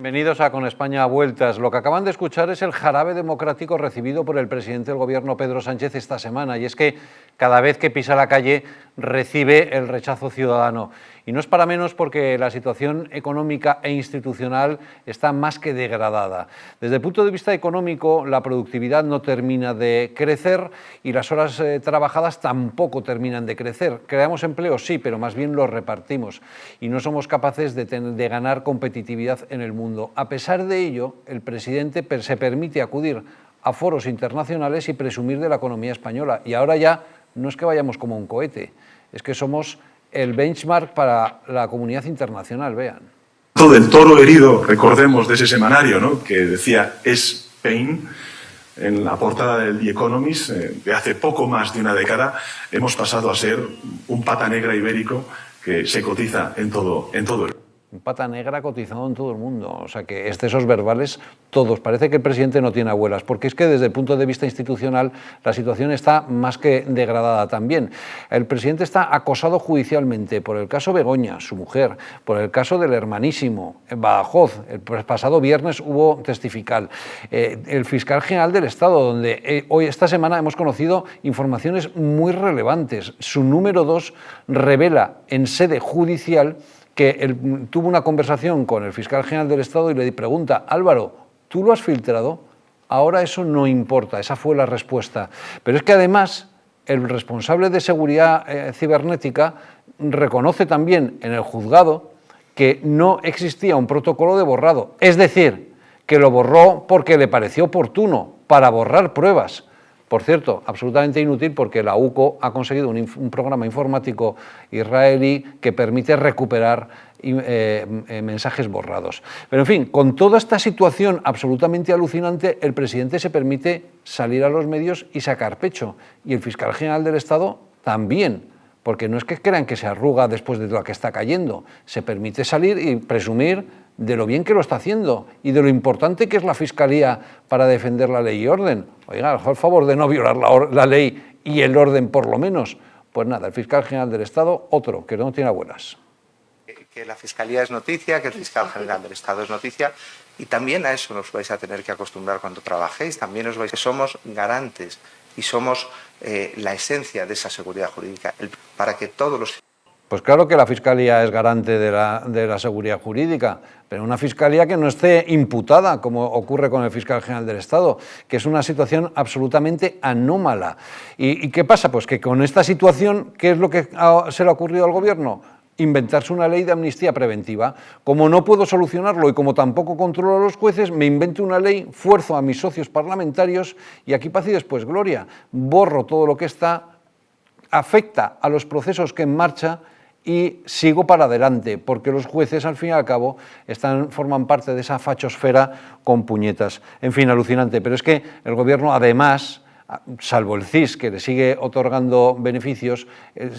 Bienvenidos a Con España a Vueltas. Lo que acaban de escuchar es el jarabe democrático recibido por el presidente del Gobierno, Pedro Sánchez, esta semana. Y es que cada vez que pisa la calle recibe el rechazo ciudadano. Y no es para menos porque la situación económica e institucional está más que degradada. Desde el punto de vista económico, la productividad no termina de crecer y las horas trabajadas tampoco terminan de crecer. Creamos empleos, sí, pero más bien los repartimos. Y no somos capaces de ganar competitividad en el mundo. A pesar de ello, el presidente se permite acudir a foros internacionales y presumir de la economía española. Y ahora ya no es que vayamos como un cohete, es que somos el benchmark para la comunidad internacional, vean. Todo el toro herido, recordemos, de ese semanario, ¿no?, que decía Spain, en la portada del The Economist, de hace poco más de una década, hemos pasado a ser un pata negra ibérico que se cotiza en todo el mundo. Un pata negra cotizado en todo el mundo, o sea que excesos verbales todos. Parece que el presidente no tiene abuelas, porque es que desde el punto de vista institucional la situación está más que degradada también. El presidente está acosado judicialmente por el caso Begoña, su mujer, por el caso del hermanísimo, en Badajoz, el pasado viernes hubo testifical, el fiscal general del Estado, donde esta semana hemos conocido informaciones muy relevantes. Su número 2 revela en sede judicial que él tuvo una conversación con el fiscal general del Estado y le pregunta: Álvaro, ¿tú lo has filtrado? Ahora eso no importa, esa fue la respuesta. Pero es que además el responsable de seguridad cibernética reconoce también en el juzgado que no existía un protocolo de borrado, es decir, que lo borró porque le pareció oportuno, para borrar pruebas. Por cierto, absolutamente inútil porque la UCO ha conseguido un programa informático israelí que permite recuperar mensajes borrados. Pero en fin, con toda esta situación absolutamente alucinante, el presidente se permite salir a los medios y sacar pecho. Y el fiscal general del Estado también, porque no es que crean que se arruga después de lo que está cayendo, se permite salir y presumir de lo bien que lo está haciendo y de lo importante que es la Fiscalía para defender la ley y orden. Oiga, por favor de no violar la ley y el orden por lo menos. Pues nada, el fiscal general del Estado, otro, que no tiene abuelas. Que la Fiscalía es noticia, que el fiscal general del Estado es noticia, y también a eso nos vais a tener que acostumbrar cuando trabajéis. También os vais que somos garantes y somos la esencia de esa seguridad jurídica, para que todos los... Pues claro que la Fiscalía es garante de la seguridad jurídica, pero una Fiscalía que no esté imputada, como ocurre con el fiscal general del Estado, que es una situación absolutamente anómala. ¿Y qué pasa? Pues que con esta situación, ¿qué es lo que se le ha ocurrido al Gobierno? Inventarse una ley de amnistía preventiva. Como no puedo solucionarlo y como tampoco controlo a los jueces, me invento una ley, fuerzo a mis socios parlamentarios y aquí paz y después gloria. Borro todo lo que está, afecta a los procesos que en marcha y sigo para adelante, porque los jueces, al fin y al cabo, forman parte de esa fachosfera con puñetas. En fin, alucinante. Pero es que el Gobierno, además, salvo el CIS, que le sigue otorgando beneficios,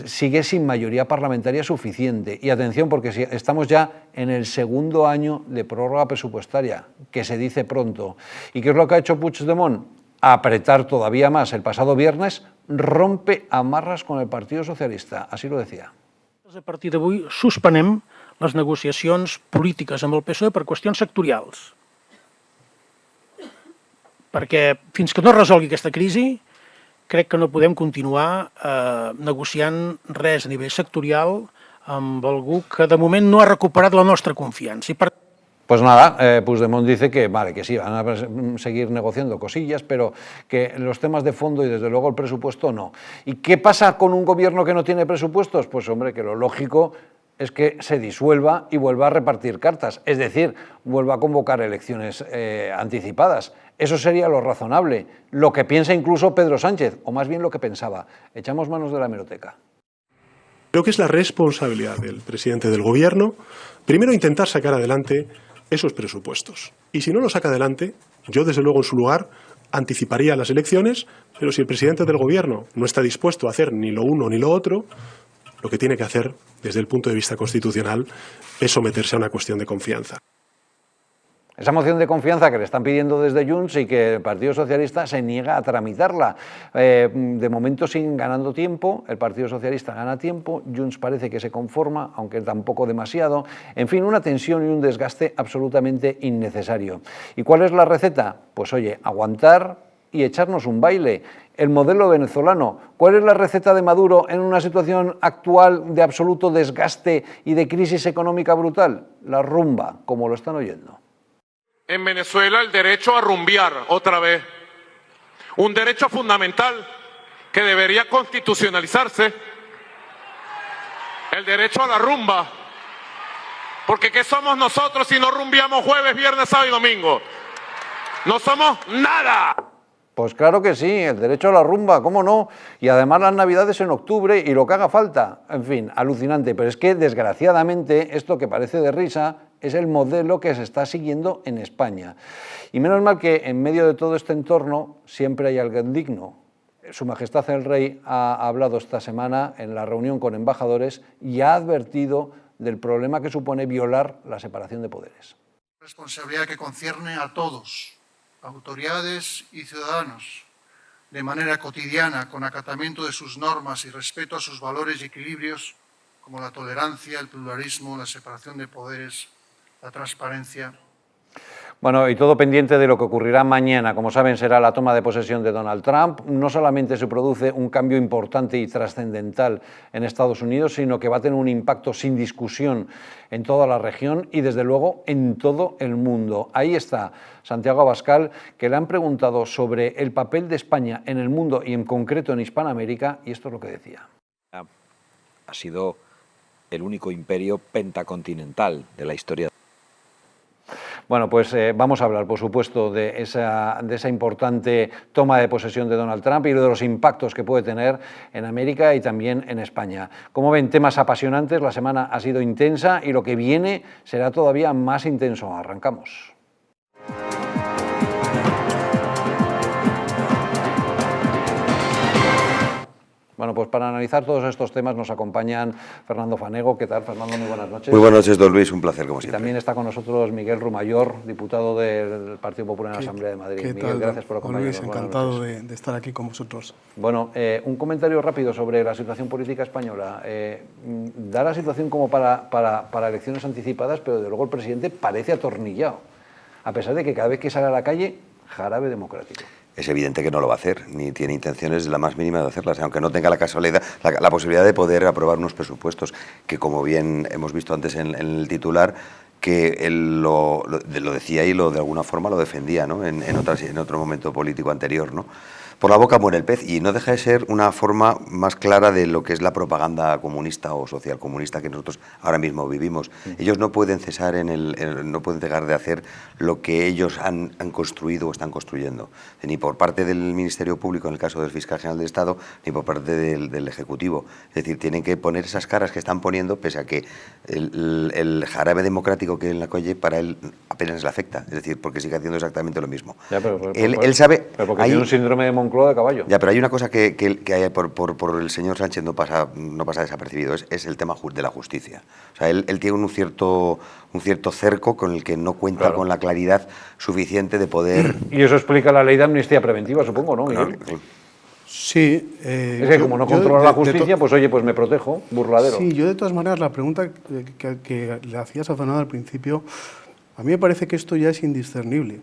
sigue sin mayoría parlamentaria suficiente. Y atención, porque estamos ya en el segundo año de prórroga presupuestaria, que se dice pronto. ¿Y qué es lo que ha hecho Puigdemont? Apretar todavía más. El pasado viernes rompe amarras con el Partido Socialista, así lo decía. A partir d'avui suspenem les negociacions polítiques amb el PSOE per qüestions sectorials. Perquè fins que no es resolgui aquesta crisi, crec que no podem continuar negociant res a nivell sectorial amb algú que de moment no ha recuperat la nostra confiança. Pues nada, Puigdemont dice que vale, que sí, van a seguir negociando cosillas, pero que los temas de fondo y desde luego el presupuesto no. ¿Y qué pasa con un gobierno que no tiene presupuestos? Pues hombre, que lo lógico es que se disuelva y vuelva a repartir cartas, es decir, vuelva a convocar elecciones anticipadas. Eso sería lo razonable, lo que piensa incluso Pedro Sánchez, o más bien lo que pensaba. Echamos manos de la hemeroteca. Creo que es la responsabilidad del presidente del Gobierno, primero intentar sacar adelante esos presupuestos. Y si no lo saca adelante, yo desde luego en su lugar anticiparía las elecciones, pero si el presidente del Gobierno no está dispuesto a hacer ni lo uno ni lo otro, lo que tiene que hacer desde el punto de vista constitucional es someterse a una cuestión de confianza. Esa moción de confianza que le están pidiendo desde Junts y que el Partido Socialista se niega a tramitarla. De momento siguen ganando tiempo, el Partido Socialista gana tiempo, Junts parece que se conforma, aunque tampoco demasiado. En fin, una tensión y un desgaste absolutamente innecesario. ¿Y cuál es la receta? Pues oye, aguantar y echarnos un baile. El modelo venezolano. ¿Cuál es la receta de Maduro en una situación actual de absoluto desgaste y de crisis económica brutal? La rumba, como lo están oyendo. En Venezuela el derecho a rumbear otra vez, un derecho fundamental que debería constitucionalizarse, el derecho a la rumba, porque ¿qué somos nosotros si no rumbeamos jueves, viernes, sábado y domingo? No somos nada. Pues claro que sí, el derecho a la rumba, ¿cómo no? Y además las Navidades en octubre y lo que haga falta. En fin, alucinante, pero es que desgraciadamente esto que parece de risa es el modelo que se está siguiendo en España. Y menos mal que en medio de todo este entorno siempre hay alguien digno. Su Majestad el Rey ha hablado esta semana en la reunión con embajadores y ha advertido del problema que supone violar la separación de poderes. Responsabilidad que concierne a todos, autoridades y ciudadanos, de manera cotidiana, con acatamiento de sus normas y respeto a sus valores y equilibrios, como la tolerancia, el pluralismo, la separación de poderes, la transparencia. Bueno, y todo pendiente de lo que ocurrirá mañana. Como saben, será la toma de posesión de Donald Trump. No solamente se produce un cambio importante y trascendental en Estados Unidos, sino que va a tener un impacto sin discusión en toda la región y, desde luego, en todo el mundo. Ahí está Santiago Abascal, que le han preguntado sobre el papel de España en el mundo y, en concreto, en Hispanoamérica, y esto es lo que decía. Ha sido el único imperio pentacontinental de la historia. Bueno, pues vamos a hablar, por supuesto, de esa importante toma de posesión de Donald Trump y de los impactos que puede tener en América y también en España. Como ven, temas apasionantes, la semana ha sido intensa y lo que viene será todavía más intenso. Arrancamos. Bueno, pues para analizar todos estos temas nos acompañan Fernando Fanego. ¿Qué tal, Fernando? Muy buenas noches. Muy buenas noches, don Luis, un placer como Y siempre. también está con nosotros Miguel Rumayor, diputado del Partido Popular en la Asamblea de Madrid. ¿Qué Miguel, tal, gracias por acompañarnos. Luis, encantado de estar aquí con vosotros. Bueno, un comentario rápido sobre la situación política española. Da la situación como para elecciones anticipadas, pero desde luego el presidente parece atornillado, a pesar de que cada vez que sale a la calle, jarabe democrático. Es evidente que no lo va a hacer, ni tiene intenciones la más mínima de hacerlas, aunque no tenga la casualidad, la posibilidad de poder aprobar unos presupuestos que, como bien hemos visto antes en el titular, que él lo decía y de alguna forma lo defendía, ¿no? en otro momento político anterior, ¿no? Por la boca muere el pez, y no deja de ser una forma más clara de lo que es la propaganda comunista o socialcomunista que nosotros ahora mismo vivimos. Ellos no pueden cesar no pueden dejar de hacer lo que ellos han construido o están construyendo, ni por parte del Ministerio Público, en el caso del Fiscal General del Estado, ni por parte del Ejecutivo. Es decir, tienen que poner esas caras que están poniendo, pese a que el jarabe democrático que en la calle para él apenas le afecta, es decir, porque sigue haciendo exactamente lo mismo. Ya, él sabe... Pero porque tiene un síndrome de Moncloa de caballo. Ya, pero hay una cosa que por el señor Sánchez no pasa desapercibido, es el tema de la justicia. O sea, él tiene un cierto cerco con el que no cuenta, claro, con la claridad suficiente de poder... Y eso explica la ley de amnistía preventiva, supongo, ¿no, Miguel? Sí. Es que como no controla la justicia, pues oye, pues me protejo, burladero. Sí, yo de todas maneras, la pregunta que le hacías a Fernando al principio, a mí me parece que esto ya es indiscernible.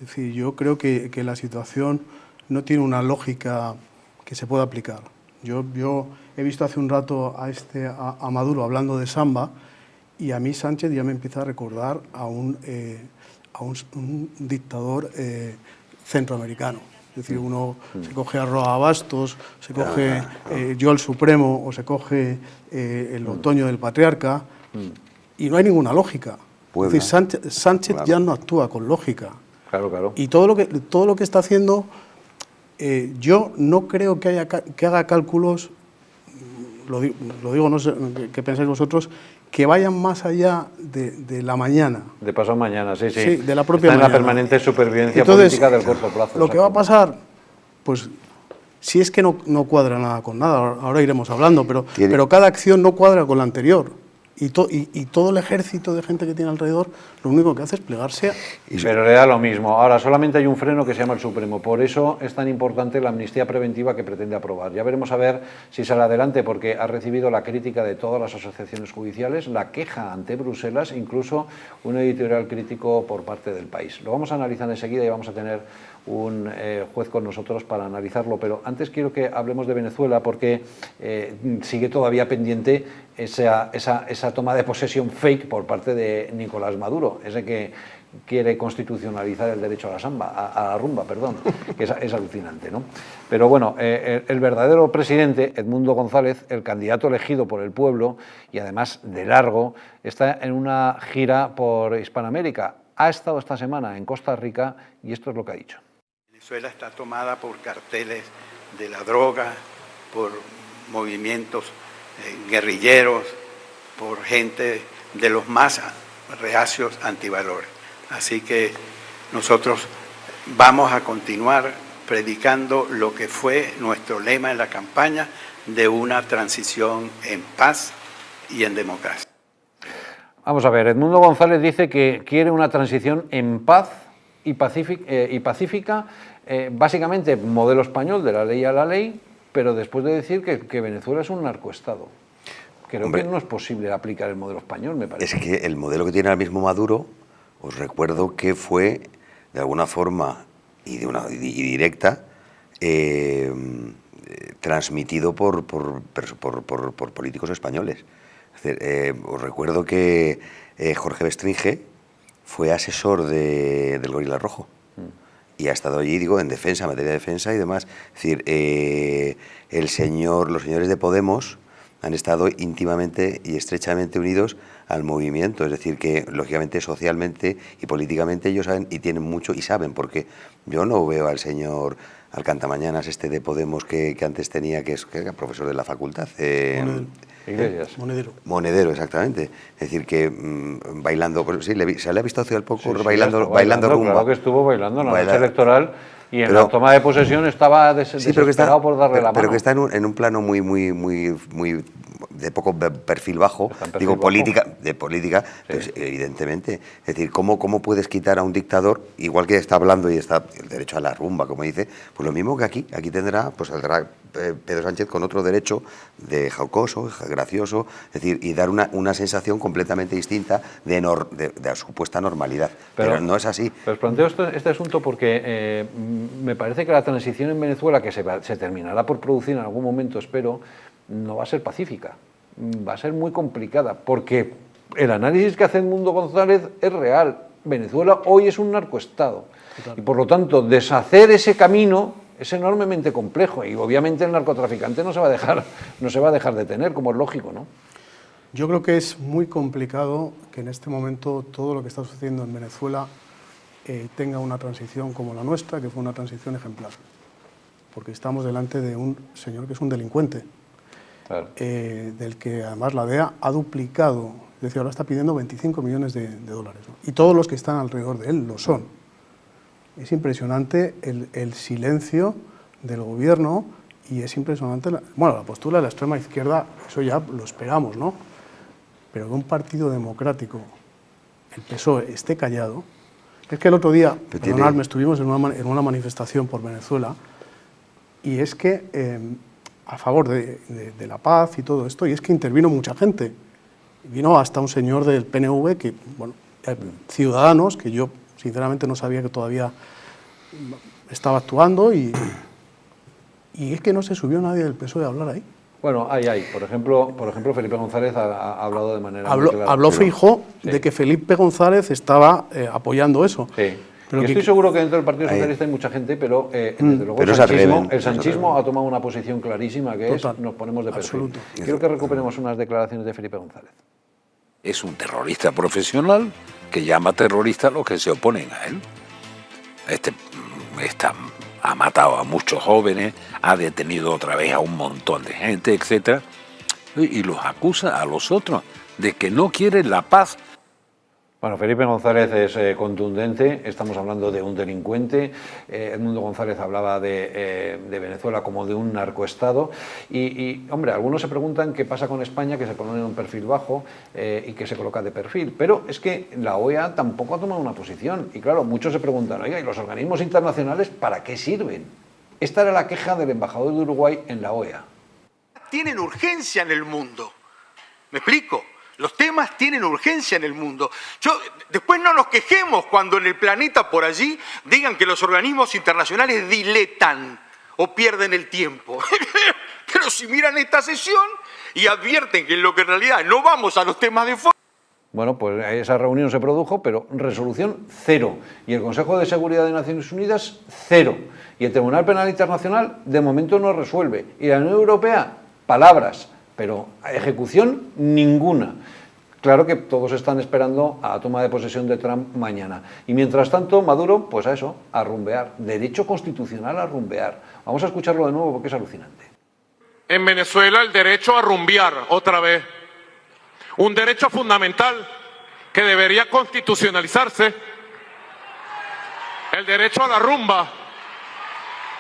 Es decir, yo creo que la situación no tiene una lógica que se pueda aplicar. Yo he visto hace un rato a Maduro hablando de samba, y a mí Sánchez ya me empieza a recordar a un dictador centroamericano. Es decir, uno se coge a Roa Bastos, se coge Yo el Supremo, o se coge el Otoño del Patriarca, y no hay ninguna lógica. Es decir, Sánchez ya no actúa con lógica. Claro. Y todo lo que está haciendo, yo no creo que haga cálculos, lo digo, no sé qué pensáis vosotros, que vayan más allá de la mañana. De pasado mañana, sí. Sí, de la propia mañana. Está en la permanente supervivencia Entonces, política del corto plazo. Lo que va a pasar, pues, si es que no cuadra nada con nada, ahora iremos hablando, pero cada acción no cuadra con la anterior. y todo el ejército de gente que tiene alrededor, lo único que hace es plegarse. Pero le da lo mismo. Ahora, solamente hay un freno que se llama el Supremo. Por eso es tan importante la amnistía preventiva que pretende aprobar. Ya veremos a ver si sale adelante, porque ha recibido la crítica de todas las asociaciones judiciales, la queja ante Bruselas, incluso un editorial crítico por parte del país. Lo vamos a analizar enseguida y vamos a tener un juez con nosotros para analizarlo, pero antes quiero que hablemos de Venezuela, porque sigue todavía pendiente esa toma de posesión fake por parte de Nicolás Maduro, ese que quiere constitucionalizar el derecho a la samba, a la rumba, perdón, que es alucinante, ¿no? Pero bueno, el verdadero presidente, Edmundo González, el candidato elegido por el pueblo y además de largo, está en una gira por Hispanoamérica. Ha estado esta semana en Costa Rica y esto es lo que ha dicho. Venezuela está tomada por carteles de la droga, por movimientos guerrilleros, por gente de los más reacios antivalores. Así que nosotros vamos a continuar predicando lo que fue nuestro lema en la campaña de una transición en paz y en democracia. Vamos a ver, Edmundo González dice que quiere una transición en paz y pacífica, básicamente modelo español de la ley a la ley, pero después de decir que Venezuela es un narcoestado. Creo que no es posible aplicar el modelo español, me parece. Es que el modelo que tiene ahora mismo Maduro, os recuerdo que fue, de alguna forma y directa, transmitido por políticos españoles. Es decir, os recuerdo que Jorge Bestringe fue asesor del Gorila Rojo y ha estado allí, digo, en defensa, en materia de defensa y demás. Es decir, los señores de Podemos han estado íntimamente y estrechamente unidos al movimiento, es decir, que lógicamente socialmente y políticamente ellos saben y tienen mucho y saben, porque yo no veo al señor Alcantamañanas de Podemos que antes tenía, que era profesor de la facultad. Iglesias. Monedero, exactamente. Es decir, que bailando, pues, sí, se le ha visto hace poco bailando rumba. Claro que estuvo bailando en la noche electoral y en la toma de posesión estaba desesperado por darle la mano. Pero que está en un plano muy de poco perfil bajo, digo, bajo. política, pues, sí. Evidentemente. Es decir, ¿cómo puedes quitar a un dictador, igual que está hablando y está el derecho a la rumba, como dice, pues lo mismo que aquí tendrá, pues saldrá Pedro Sánchez con otro derecho de jocoso, gracioso, es decir, y dar una sensación completamente distinta de supuesta normalidad. Pero no es así. Pero os planteo este asunto porque me parece que la transición en Venezuela, que se terminará por producir en algún momento, espero, no va a ser pacífica, va a ser muy complicada, porque el análisis que hace Edmundo González es real. Venezuela hoy es un narcoestado y por lo tanto deshacer ese camino es enormemente complejo y obviamente el narcotraficante no se va a dejar detener, como es lógico, ¿no? Yo creo que es muy complicado que en este momento todo lo que está sucediendo en Venezuela tenga una transición como la nuestra, que fue una transición ejemplar, porque estamos delante de un señor que es un delincuente. Claro. Del que además la DEA ha duplicado, es decir, ahora está pidiendo 25 millones de dólares, ¿no? Y todos los que están alrededor de él lo son. Es impresionante el silencio del gobierno y es impresionante la postura de la extrema izquierda, eso ya lo esperamos, ¿no? Pero que un partido democrático, el PSOE, esté callado. Es que el otro día, perdonadme, estuvimos en una manifestación por Venezuela y es que a favor de la paz y todo esto, y es que intervino mucha gente. Vino hasta un señor del PNV, que, bueno, Ciudadanos, que yo sinceramente no sabía que todavía estaba actuando, y es que no se subió nadie del PSOE a hablar ahí. Bueno, hay. Por ejemplo, Felipe González ha hablado de manera muy clara. Habló Feijóo de que Felipe González estaba apoyando eso. Sí. Pero estoy seguro que dentro del Partido Socialista hay mucha gente, pero desde luego el sanchismo ha tomado una posición clarísima, que es nos ponemos de perfil. Absoluto. Quiero que recuperemos unas declaraciones de Felipe González. Es un terrorista profesional que llama terrorista a los que se oponen a él. Ha matado a muchos jóvenes, ha detenido otra vez a un montón de gente, etc. Y los acusa a los otros de que no quieren la paz. Bueno, Felipe González es contundente, estamos hablando de un delincuente. Edmundo González hablaba de Venezuela como de un narcoestado y, hombre, algunos se preguntan qué pasa con España, que se pone en un perfil bajo y que se coloca de perfil, pero es que la OEA tampoco ha tomado una posición y, claro, muchos se preguntan, oiga, ¿y los organismos internacionales para qué sirven? Esta era la queja del embajador de Uruguay en la OEA. Tienen urgencia en el mundo, ¿me explico? Los temas tienen urgencia en el mundo. Después no nos quejemos cuando en el planeta por allí digan que los organismos internacionales diletan o pierden el tiempo. Pero si miran esta sesión y advierten que en lo que en realidad no vamos a los temas de fondo. Bueno, pues esa reunión se produjo, pero resolución cero. Y el Consejo de Seguridad de Naciones Unidas, cero. Y el Tribunal Penal Internacional, de momento, no resuelve. Y la Unión Europea, palabras, pero ejecución ninguna. Claro que todos están esperando a la toma de posesión de Trump mañana. Y mientras tanto, Maduro, pues a eso, a rumbear. Derecho constitucional a rumbear. Vamos a escucharlo de nuevo porque es alucinante. En Venezuela el derecho a rumbear otra vez. Un derecho fundamental que debería constitucionalizarse. El derecho a la rumba.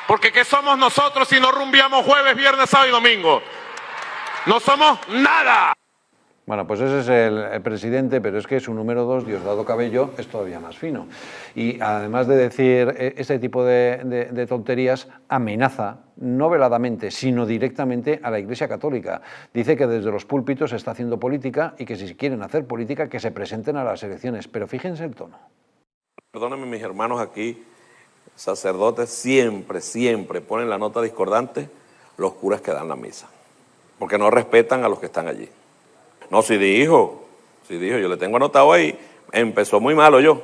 Porque ¿qué somos nosotros si no rumbeamos jueves, viernes, sábado y domingo? No somos nada. Bueno, pues ese es el presidente, pero es que su número 2, Diosdado Cabello, es todavía más fino. Y además de decir ese tipo de tonterías, amenaza, no veladamente, sino directamente a la Iglesia Católica. Dice que desde los púlpitos se está haciendo política y que si quieren hacer política, que se presenten a las elecciones. Pero fíjense el tono. Perdónenme mis hermanos aquí, sacerdotes, siempre ponen la nota discordante los curas que dan la misa, porque no respetan a los que están allí. No, si dijo, yo le tengo anotado ahí, empezó muy malo yo,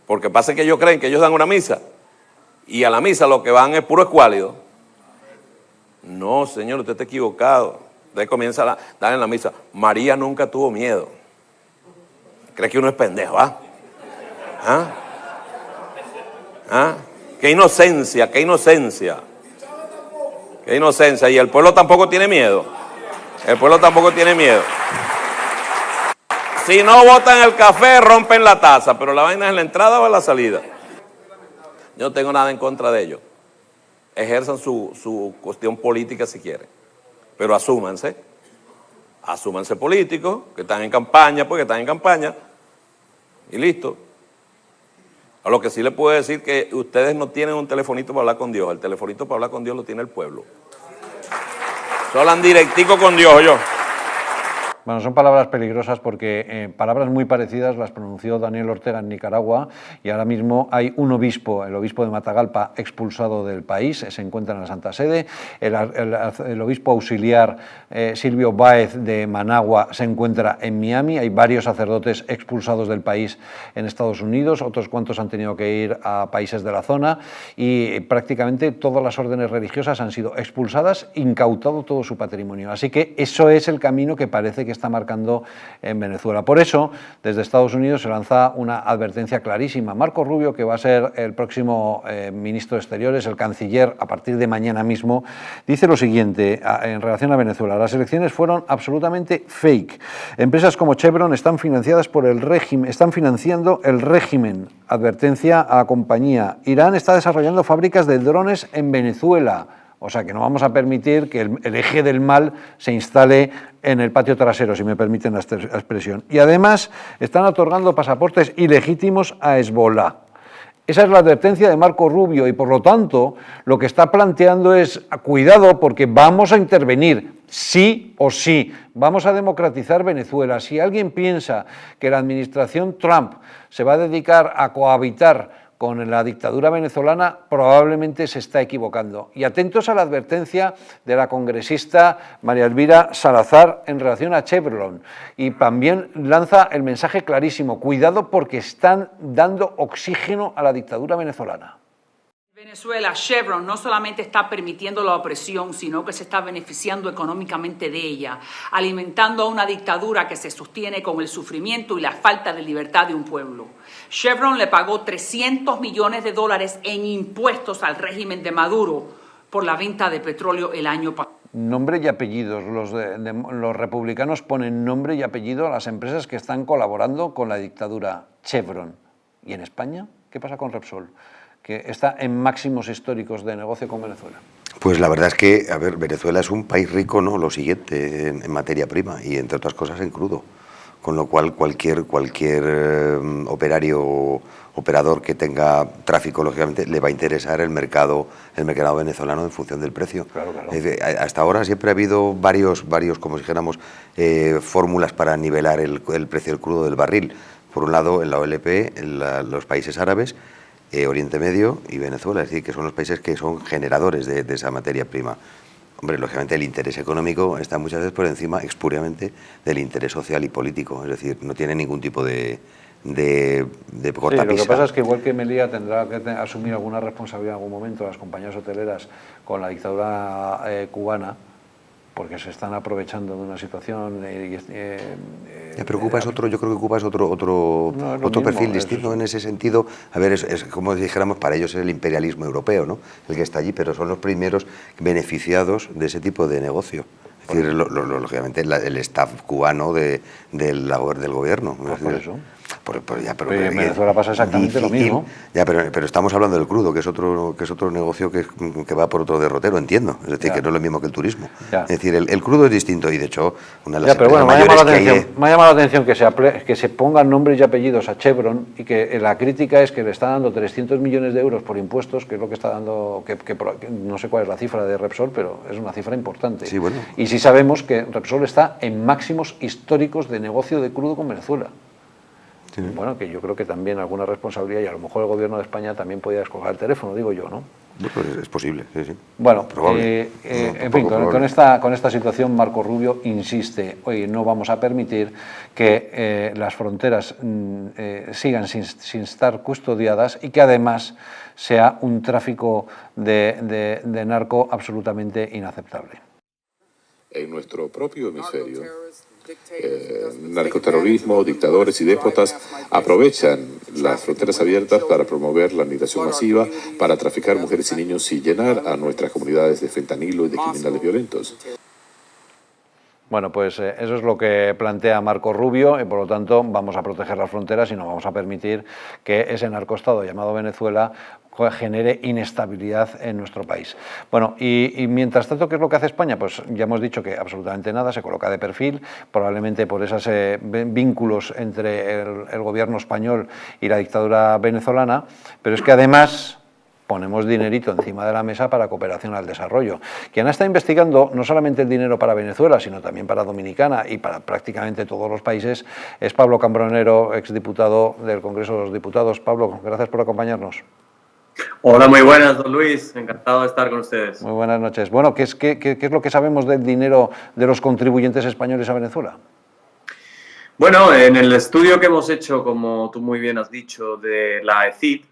porque pasa que ellos creen que ellos dan una misa, y a la misa lo que van es puro escuálido. No, señor, usted está equivocado. Usted comienza a dar en la misa, María nunca tuvo miedo. ¿Cree que uno es pendejo, ah? ¿Ah? ¿Ah? ¡Qué inocencia, qué inocencia! ¡Qué inocencia! Y el pueblo tampoco tiene miedo. El pueblo tampoco tiene miedo. Si no botan el café, rompen la taza, pero la vaina es en la entrada o en la salida. Yo no tengo nada en contra de ellos. Ejerzan su cuestión política si quieren, pero asúmanse políticos, que están en campaña, porque están en campaña, y listo. A lo que sí les puedo decir que ustedes no tienen un telefonito para hablar con Dios, el telefonito para hablar con Dios lo tiene el pueblo. Hablan directico con Dios, yo. Bueno, son palabras peligrosas porque palabras muy parecidas las pronunció Daniel Ortega en Nicaragua y ahora mismo hay un obispo, el obispo de Matagalpa, expulsado del país, se encuentra en la Santa Sede, el obispo auxiliar Silvio Báez de Managua se encuentra en Miami, hay varios sacerdotes expulsados del país en Estados Unidos, otros cuantos han tenido que ir a países de la zona y prácticamente todas las órdenes religiosas han sido expulsadas, incautado todo su patrimonio, así que eso es el camino que parece que está marcando en Venezuela. Por eso, desde Estados Unidos se lanza una advertencia clarísima. Marco Rubio, que va a ser el próximo ministro de Exteriores, el canciller, a partir de mañana mismo, dice lo siguiente en relación a Venezuela. Las elecciones fueron absolutamente fake. Empresas como Chevron están financiadas por el régimen, están financiando el régimen. Advertencia a la compañía. Irán está desarrollando fábricas de drones en Venezuela. O sea que no vamos a permitir que el eje del mal se instale en el patio trasero, si me permiten la expresión. Y además están otorgando pasaportes ilegítimos a Hezbollah. Esa es la advertencia de Marco Rubio y por lo tanto lo que está planteando es cuidado porque vamos a intervenir, sí o sí, vamos a democratizar Venezuela. Si alguien piensa que la administración Trump se va a dedicar a cohabitar con la dictadura venezolana, probablemente se está equivocando. Y atentos a la advertencia de la congresista María Elvira Salazar en relación a Chevron. Y también lanza el mensaje clarísimo, cuidado porque están dando oxígeno a la dictadura venezolana. Venezuela, Chevron no solamente está permitiendo la opresión, sino que se está beneficiando económicamente de ella, alimentando a una dictadura que se sostiene con el sufrimiento y la falta de libertad de un pueblo. Chevron le pagó $300 millones en impuestos al régimen de Maduro por la venta de petróleo el año pasado. nombre y apellidos. Los republicanos ponen nombre y apellido a las empresas que están colaborando con la dictadura. Chevron. ¿Y en España? ¿Qué pasa con Repsol? Que está en máximos históricos de negocio con Venezuela. Pues la verdad es que, a ver, Venezuela es un país rico, ¿no? Lo siguiente, en materia prima y, entre otras cosas, en crudo. Con lo cual, cualquier operario o operador que tenga tráfico, lógicamente, le va a interesar el mercado venezolano en función del precio. Claro, claro. Hasta ahora siempre ha habido varios como si dijéramos, fórmulas para nivelar el precio del crudo del barril. Por un lado, en la OLP, los países árabes, Oriente Medio y Venezuela, es decir, que son los países que son generadores de esa materia prima. Hombre, lógicamente el interés económico está muchas veces por encima expuriamente del interés social y político, es decir, no tiene ningún tipo de cortapisa. Sí, lo que pasa es que igual que Melilla tendrá que asumir alguna responsabilidad en algún momento las compañías hoteleras con la dictadura cubana, porque se están aprovechando de una situación. Pero Cuba es otro, yo creo que Cuba es otro perfil distinto en ese sentido. A ver, es como dijéramos, para ellos es el imperialismo europeo, ¿no? El que está allí, pero son los primeros beneficiados de ese tipo de negocio. Es decir, lógicamente el staff cubano del gobierno. Por eso. Pero en Venezuela pasa exactamente lo mismo. Ya, pero estamos hablando del crudo, que es otro negocio que va por otro derrotero, entiendo. Es decir, que no es lo mismo que el turismo. Ya. Es decir, el crudo es distinto y, de hecho, una de las pero bueno, me ha llamado la atención que que se pongan nombres y apellidos a Chevron y que la crítica es que le está dando 300 millones de euros por impuestos, que es lo que está dando, que no sé cuál es la cifra de Repsol, pero es una cifra importante. Sí, bueno. Y sí sabemos que Repsol está en máximos históricos de negocio de crudo con Venezuela. Bueno, que yo creo que también alguna responsabilidad, y a lo mejor el gobierno de España también podía escoger el teléfono, digo yo, ¿no? Pues es posible, sí. Bueno, probable. En fin, con esta situación Marco Rubio insiste, oye, no vamos a permitir que las fronteras sigan sin estar custodiadas y que además sea un tráfico de narco absolutamente inaceptable. En nuestro propio hemisferio, narcoterrorismo, dictadores y déspotas aprovechan las fronteras abiertas para promover la migración masiva, para traficar mujeres y niños y llenar a nuestras comunidades de fentanilo y de criminales violentos. Bueno, pues eso es lo que plantea Marco Rubio y, por lo tanto, vamos a proteger las fronteras y no vamos a permitir que ese narcoestado llamado Venezuela genere inestabilidad en nuestro país. Bueno, y mientras tanto, ¿qué es lo que hace España? Pues ya hemos dicho que absolutamente nada, se coloca de perfil, probablemente por esos vínculos entre el gobierno español y la dictadura venezolana, pero es que además ponemos dinerito encima de la mesa para cooperación al desarrollo. Quien está investigando no solamente el dinero para Venezuela, sino también para Dominicana y para prácticamente todos los países, es Pablo Cambronero, exdiputado del Congreso de los Diputados. Pablo, gracias por acompañarnos. Hola, muy buenas, don Luis. Encantado de estar con ustedes. Muy buenas noches. Bueno, ¿qué es lo que sabemos del dinero de los contribuyentes españoles a Venezuela? Bueno, en el estudio que hemos hecho, como tú muy bien has dicho, de la AECID,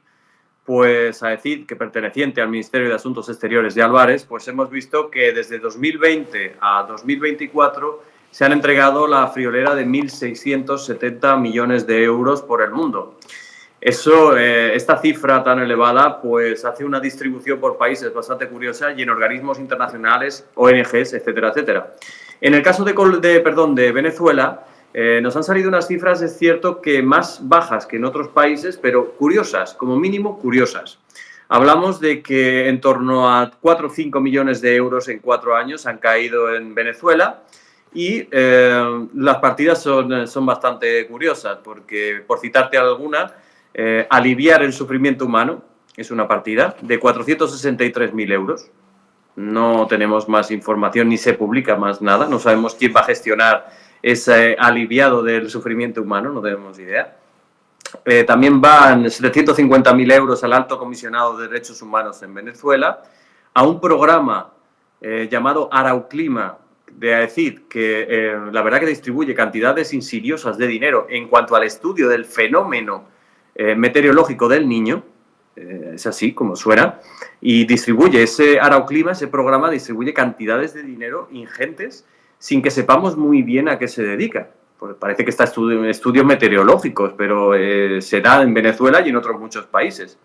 pues AECID, que perteneciente al Ministerio de Asuntos Exteriores de Álvarez, pues hemos visto que desde 2020 a 2024 se han entregado la friolera de 1.670 millones de euros por el mundo. Esta cifra tan elevada pues hace una distribución por países bastante curiosa y en organismos internacionales, ONGs, etcétera, etcétera. En el caso de Venezuela, nos han salido unas cifras, es cierto, que más bajas que en otros países, pero curiosas, como mínimo curiosas. Hablamos de que en torno a 4 o 5 millones de euros en 4 años han caído en Venezuela y las partidas son bastante curiosas, porque, por citarte alguna, aliviar el sufrimiento humano es una partida de 463.000 euros. No tenemos más información ni se publica más nada, no sabemos quién va a gestionar ese aliviado del sufrimiento humano, no tenemos idea. También van 750.000 euros al Alto Comisionado de Derechos Humanos en Venezuela, a un programa llamado Arauclima de AECID, que la verdad que distribuye cantidades insidiosas de dinero en cuanto al estudio del fenómeno meteorológico del Niño, es así como suena, y distribuye ese Arauclima, ese programa distribuye cantidades de dinero ingentes sin que sepamos muy bien a qué se dedica. Pues parece que está estudios meteorológicos, pero se da en Venezuela y en otros muchos países.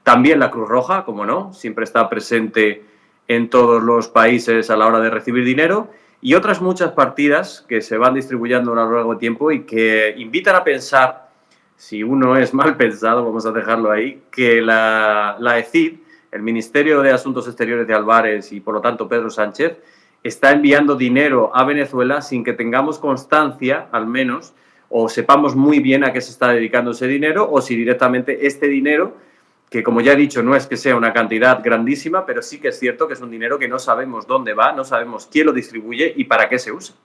También la Cruz Roja, como no, siempre está presente en todos los países a la hora de recibir dinero, y otras muchas partidas que se van distribuyendo a lo largo del tiempo y que invitan a pensar, si uno es mal pensado, vamos a dejarlo ahí, que la ECID, el Ministerio de Asuntos Exteriores de Álvarez y por lo tanto Pedro Sánchez, está enviando dinero a Venezuela sin que tengamos constancia, al menos, o sepamos muy bien a qué se está dedicando ese dinero, o si directamente este dinero, que como ya he dicho no es que sea una cantidad grandísima, pero sí que es cierto que es un dinero que no sabemos dónde va, no sabemos quién lo distribuye y para qué se usa.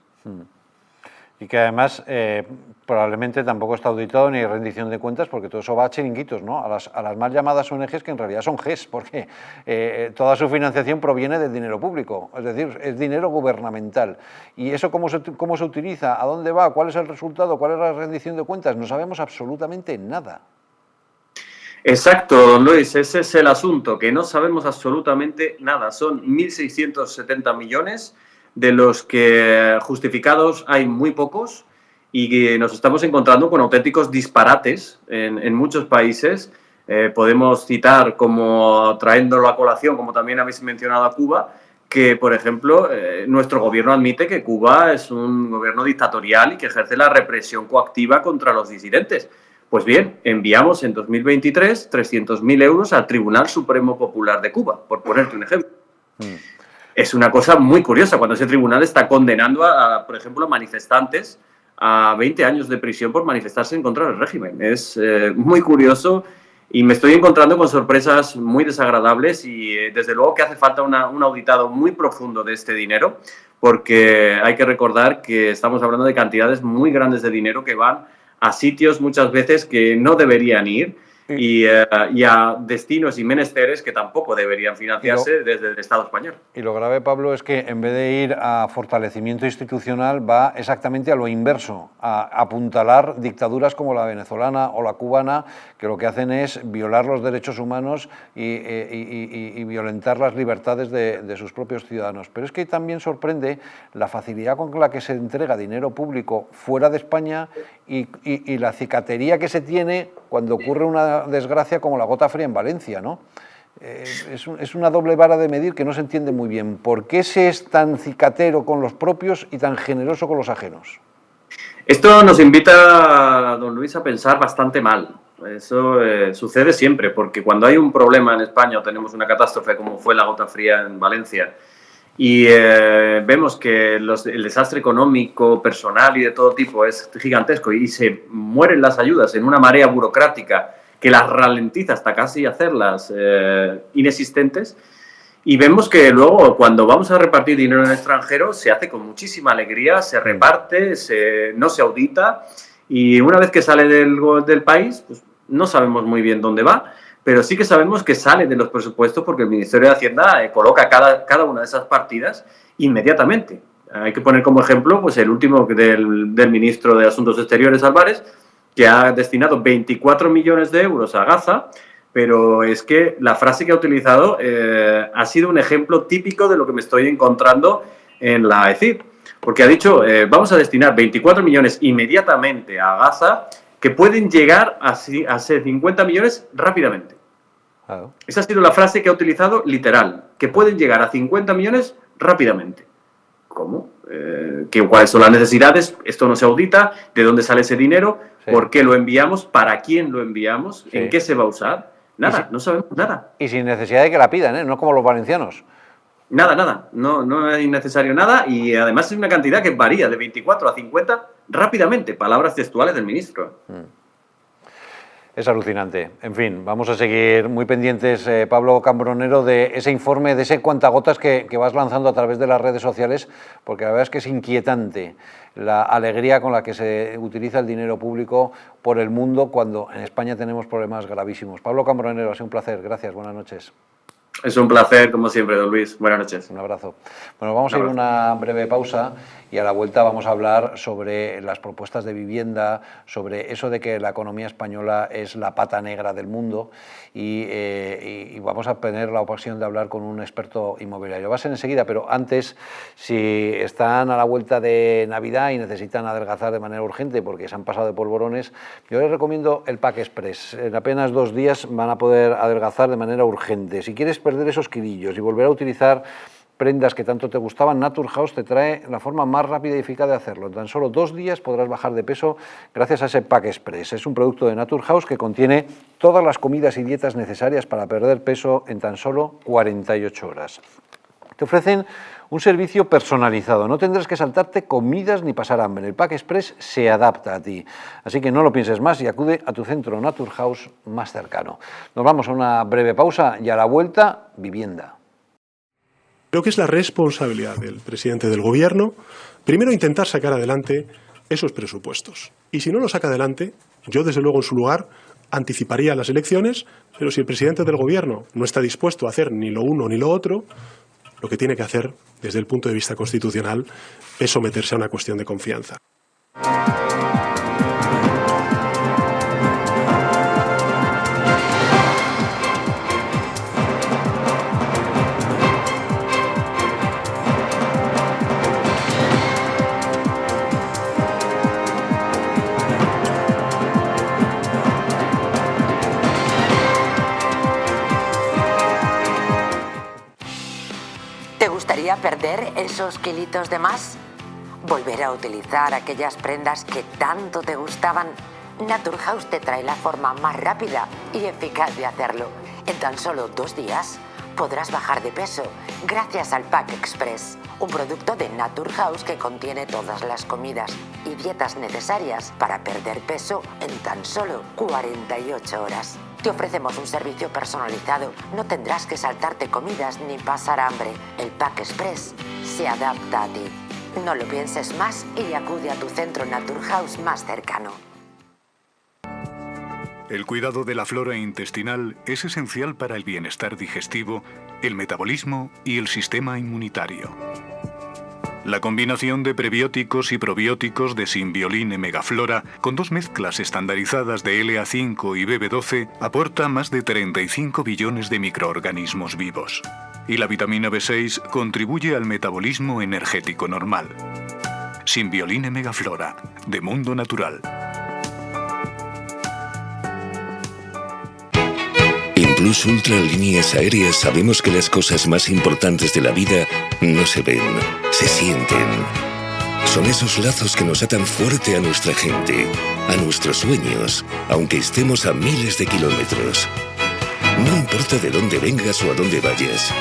Y que además probablemente tampoco está auditado ni hay rendición de cuentas, porque todo eso va a chiringuitos, ¿no? A las mal llamadas ONGs, que en realidad son GES, porque toda su financiación proviene del dinero público, es decir, es dinero gubernamental. ¿Y eso cómo se utiliza? ¿A dónde va? ¿Cuál es el resultado? ¿Cuál es la rendición de cuentas? No sabemos absolutamente nada. Exacto, don Luis, ese es el asunto, que no sabemos absolutamente nada. Son 1.670 millones, de los que justificados hay muy pocos, y que nos estamos encontrando con auténticos disparates en muchos países. Podemos citar, como trayéndolo a colación, como también habéis mencionado a Cuba, que, por ejemplo, nuestro gobierno admite que Cuba es un gobierno dictatorial y que ejerce la represión coactiva contra los disidentes. Pues bien, enviamos en 2023 300.000 euros al Tribunal Supremo Popular de Cuba, por ponerte un ejemplo. Es una cosa muy curiosa cuando ese tribunal está condenando por ejemplo, a manifestantes a 20 años de prisión por manifestarse en contra del régimen. Es muy curioso y me estoy encontrando con sorpresas muy desagradables y desde luego que hace falta un auditado muy profundo de este dinero, porque hay que recordar que estamos hablando de cantidades muy grandes de dinero que van a sitios muchas veces que no deberían ir y a destinos y menesteres que tampoco deberían financiarse desde el Estado español. Y lo grave, Pablo, es que en vez de ir a fortalecimiento institucional va exactamente a lo inverso, a apuntalar dictaduras como la venezolana o la cubana, que lo que hacen es violar los derechos humanos y violentar las libertades de sus propios ciudadanos. Pero es que también sorprende la facilidad con la que se entrega dinero público fuera de España y la cicatería que se tiene cuando ocurre una desgracia como la gota fría en Valencia, ¿no? Es una doble vara de medir que no se entiende muy bien. ¿Por qué se es tan cicatero con los propios y tan generoso con los ajenos? Esto nos invita, don Luis, a pensar bastante mal. Eso sucede siempre, porque cuando hay un problema en España o tenemos una catástrofe como fue la gota fría en Valencia, y vemos que el desastre económico, personal y de todo tipo es gigantesco y se mueren las ayudas en una marea burocrática que las ralentiza hasta casi hacerlas inexistentes, y vemos que luego cuando vamos a repartir dinero en el extranjero se hace con muchísima alegría, se reparte, no se audita, y una vez que sale del país pues no sabemos muy bien dónde va. Pero sí que sabemos que sale de los presupuestos porque el Ministerio de Hacienda coloca cada una de esas partidas inmediatamente. Hay que poner como ejemplo pues el último del ministro de Asuntos Exteriores, Álvarez, que ha destinado 24 millones de euros a Gaza, pero es que la frase que ha utilizado ha sido un ejemplo típico de lo que me estoy encontrando en la ECID, porque ha dicho, vamos a destinar 24 millones inmediatamente a Gaza, que pueden llegar a ser 50 millones rápidamente. Claro. Esa ha sido la frase que ha utilizado literal, que pueden llegar a 50 millones rápidamente. ¿Cómo? ¿Cuáles son las necesidades? Esto no se audita. ¿De dónde sale ese dinero? Sí. ¿Por qué lo enviamos? ¿Para quién lo enviamos? Sí. ¿En qué se va a usar? Nada, no sabemos nada. Y sin necesidad de que la pidan, ¿eh? No como los valencianos. Nada. No es innecesario nada, y además es una cantidad que varía de 24 a 50 rápidamente. Palabras textuales del ministro. Es alucinante. En fin, vamos a seguir muy pendientes, Pablo Cambronero, de ese informe, de ese cuentagotas que vas lanzando a través de las redes sociales, porque la verdad es que es inquietante la alegría con la que se utiliza el dinero público por el mundo cuando en España tenemos problemas gravísimos. Pablo Cambronero, ha sido un placer. Gracias, buenas noches. Es un placer, como siempre, don Luis. Buenas noches. Un abrazo. Bueno, vamos a ir a una breve pausa y a la vuelta vamos a hablar sobre las propuestas de vivienda, sobre eso de que la economía española es la pata negra del mundo y vamos a tener la ocasión de hablar con un experto inmobiliario. Va a ser enseguida, pero antes, si están a la vuelta de Navidad y necesitan adelgazar de manera urgente porque se han pasado de polvorones, yo les recomiendo el Pack Express. En apenas 2 días van a poder adelgazar de manera urgente. Si quieres perder perder esos kilillos y volver a utilizar prendas que tanto te gustaban, Naturhaus te trae la forma más rápida y eficaz de hacerlo. En tan solo 2 días podrás bajar de peso gracias a ese Pack Express. Es un producto de Naturhaus que contiene todas las comidas y dietas necesarias para perder peso en tan solo 48 horas. Te ofrecen un servicio personalizado, no tendrás que saltarte comidas ni pasar hambre. El Pack Express se adapta a ti, así que no lo pienses más y acude a tu centro Naturhaus más cercano. Nos vamos a una breve pausa y a la vuelta, vivienda. Creo que es la responsabilidad del presidente del Gobierno, primero intentar sacar adelante esos presupuestos. Y si no lo saca adelante, yo desde luego en su lugar anticiparía las elecciones, pero si el presidente del Gobierno no está dispuesto a hacer ni lo uno ni lo otro, lo que tiene que hacer desde el punto de vista constitucional es someterse a una cuestión de confianza. ¿Te gustaría perder esos kilitos de más? ¿Volver a utilizar aquellas prendas que tanto te gustaban? Naturhaus te trae la forma más rápida y eficaz de hacerlo. En tan solo 2 días podrás bajar de peso gracias al Pack Express, un producto de Naturhaus que contiene todas las comidas y dietas necesarias para perder peso en tan solo 48 horas. Te ofrecemos un servicio personalizado, no tendrás que saltarte comidas ni pasar hambre. El Pack Express se adapta a ti. No lo pienses más y acude a tu centro Naturhaus más cercano. El cuidado de la flora intestinal es esencial para el bienestar digestivo, el metabolismo y el sistema inmunitario. La combinación de prebióticos y probióticos de Symbioline Megaflora, con 2 mezclas estandarizadas de LA5 y BB12, aporta más de 35 billones de microorganismos vivos. Y la vitamina B6 contribuye al metabolismo energético normal. Symbioline Megaflora, de Mundo Natural. En Plus Ultra Líneas Aéreas sabemos que las cosas más importantes de la vida no se ven, se sienten. Son esos lazos que nos atan fuerte a nuestra gente, a nuestros sueños, aunque estemos a miles de kilómetros. No importa de dónde vengas o a dónde vayas.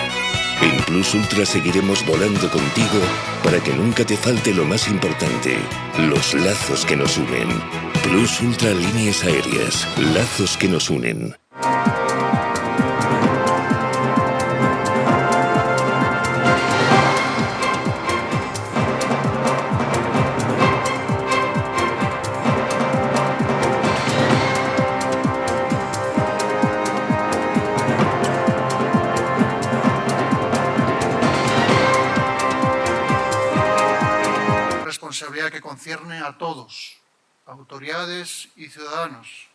En Plus Ultra seguiremos volando contigo para que nunca te falte lo más importante, los lazos que nos unen. Plus Ultra Líneas Aéreas, lazos que nos unen. Responsabilidad que concierne a todos, autoridades y ciudadanos,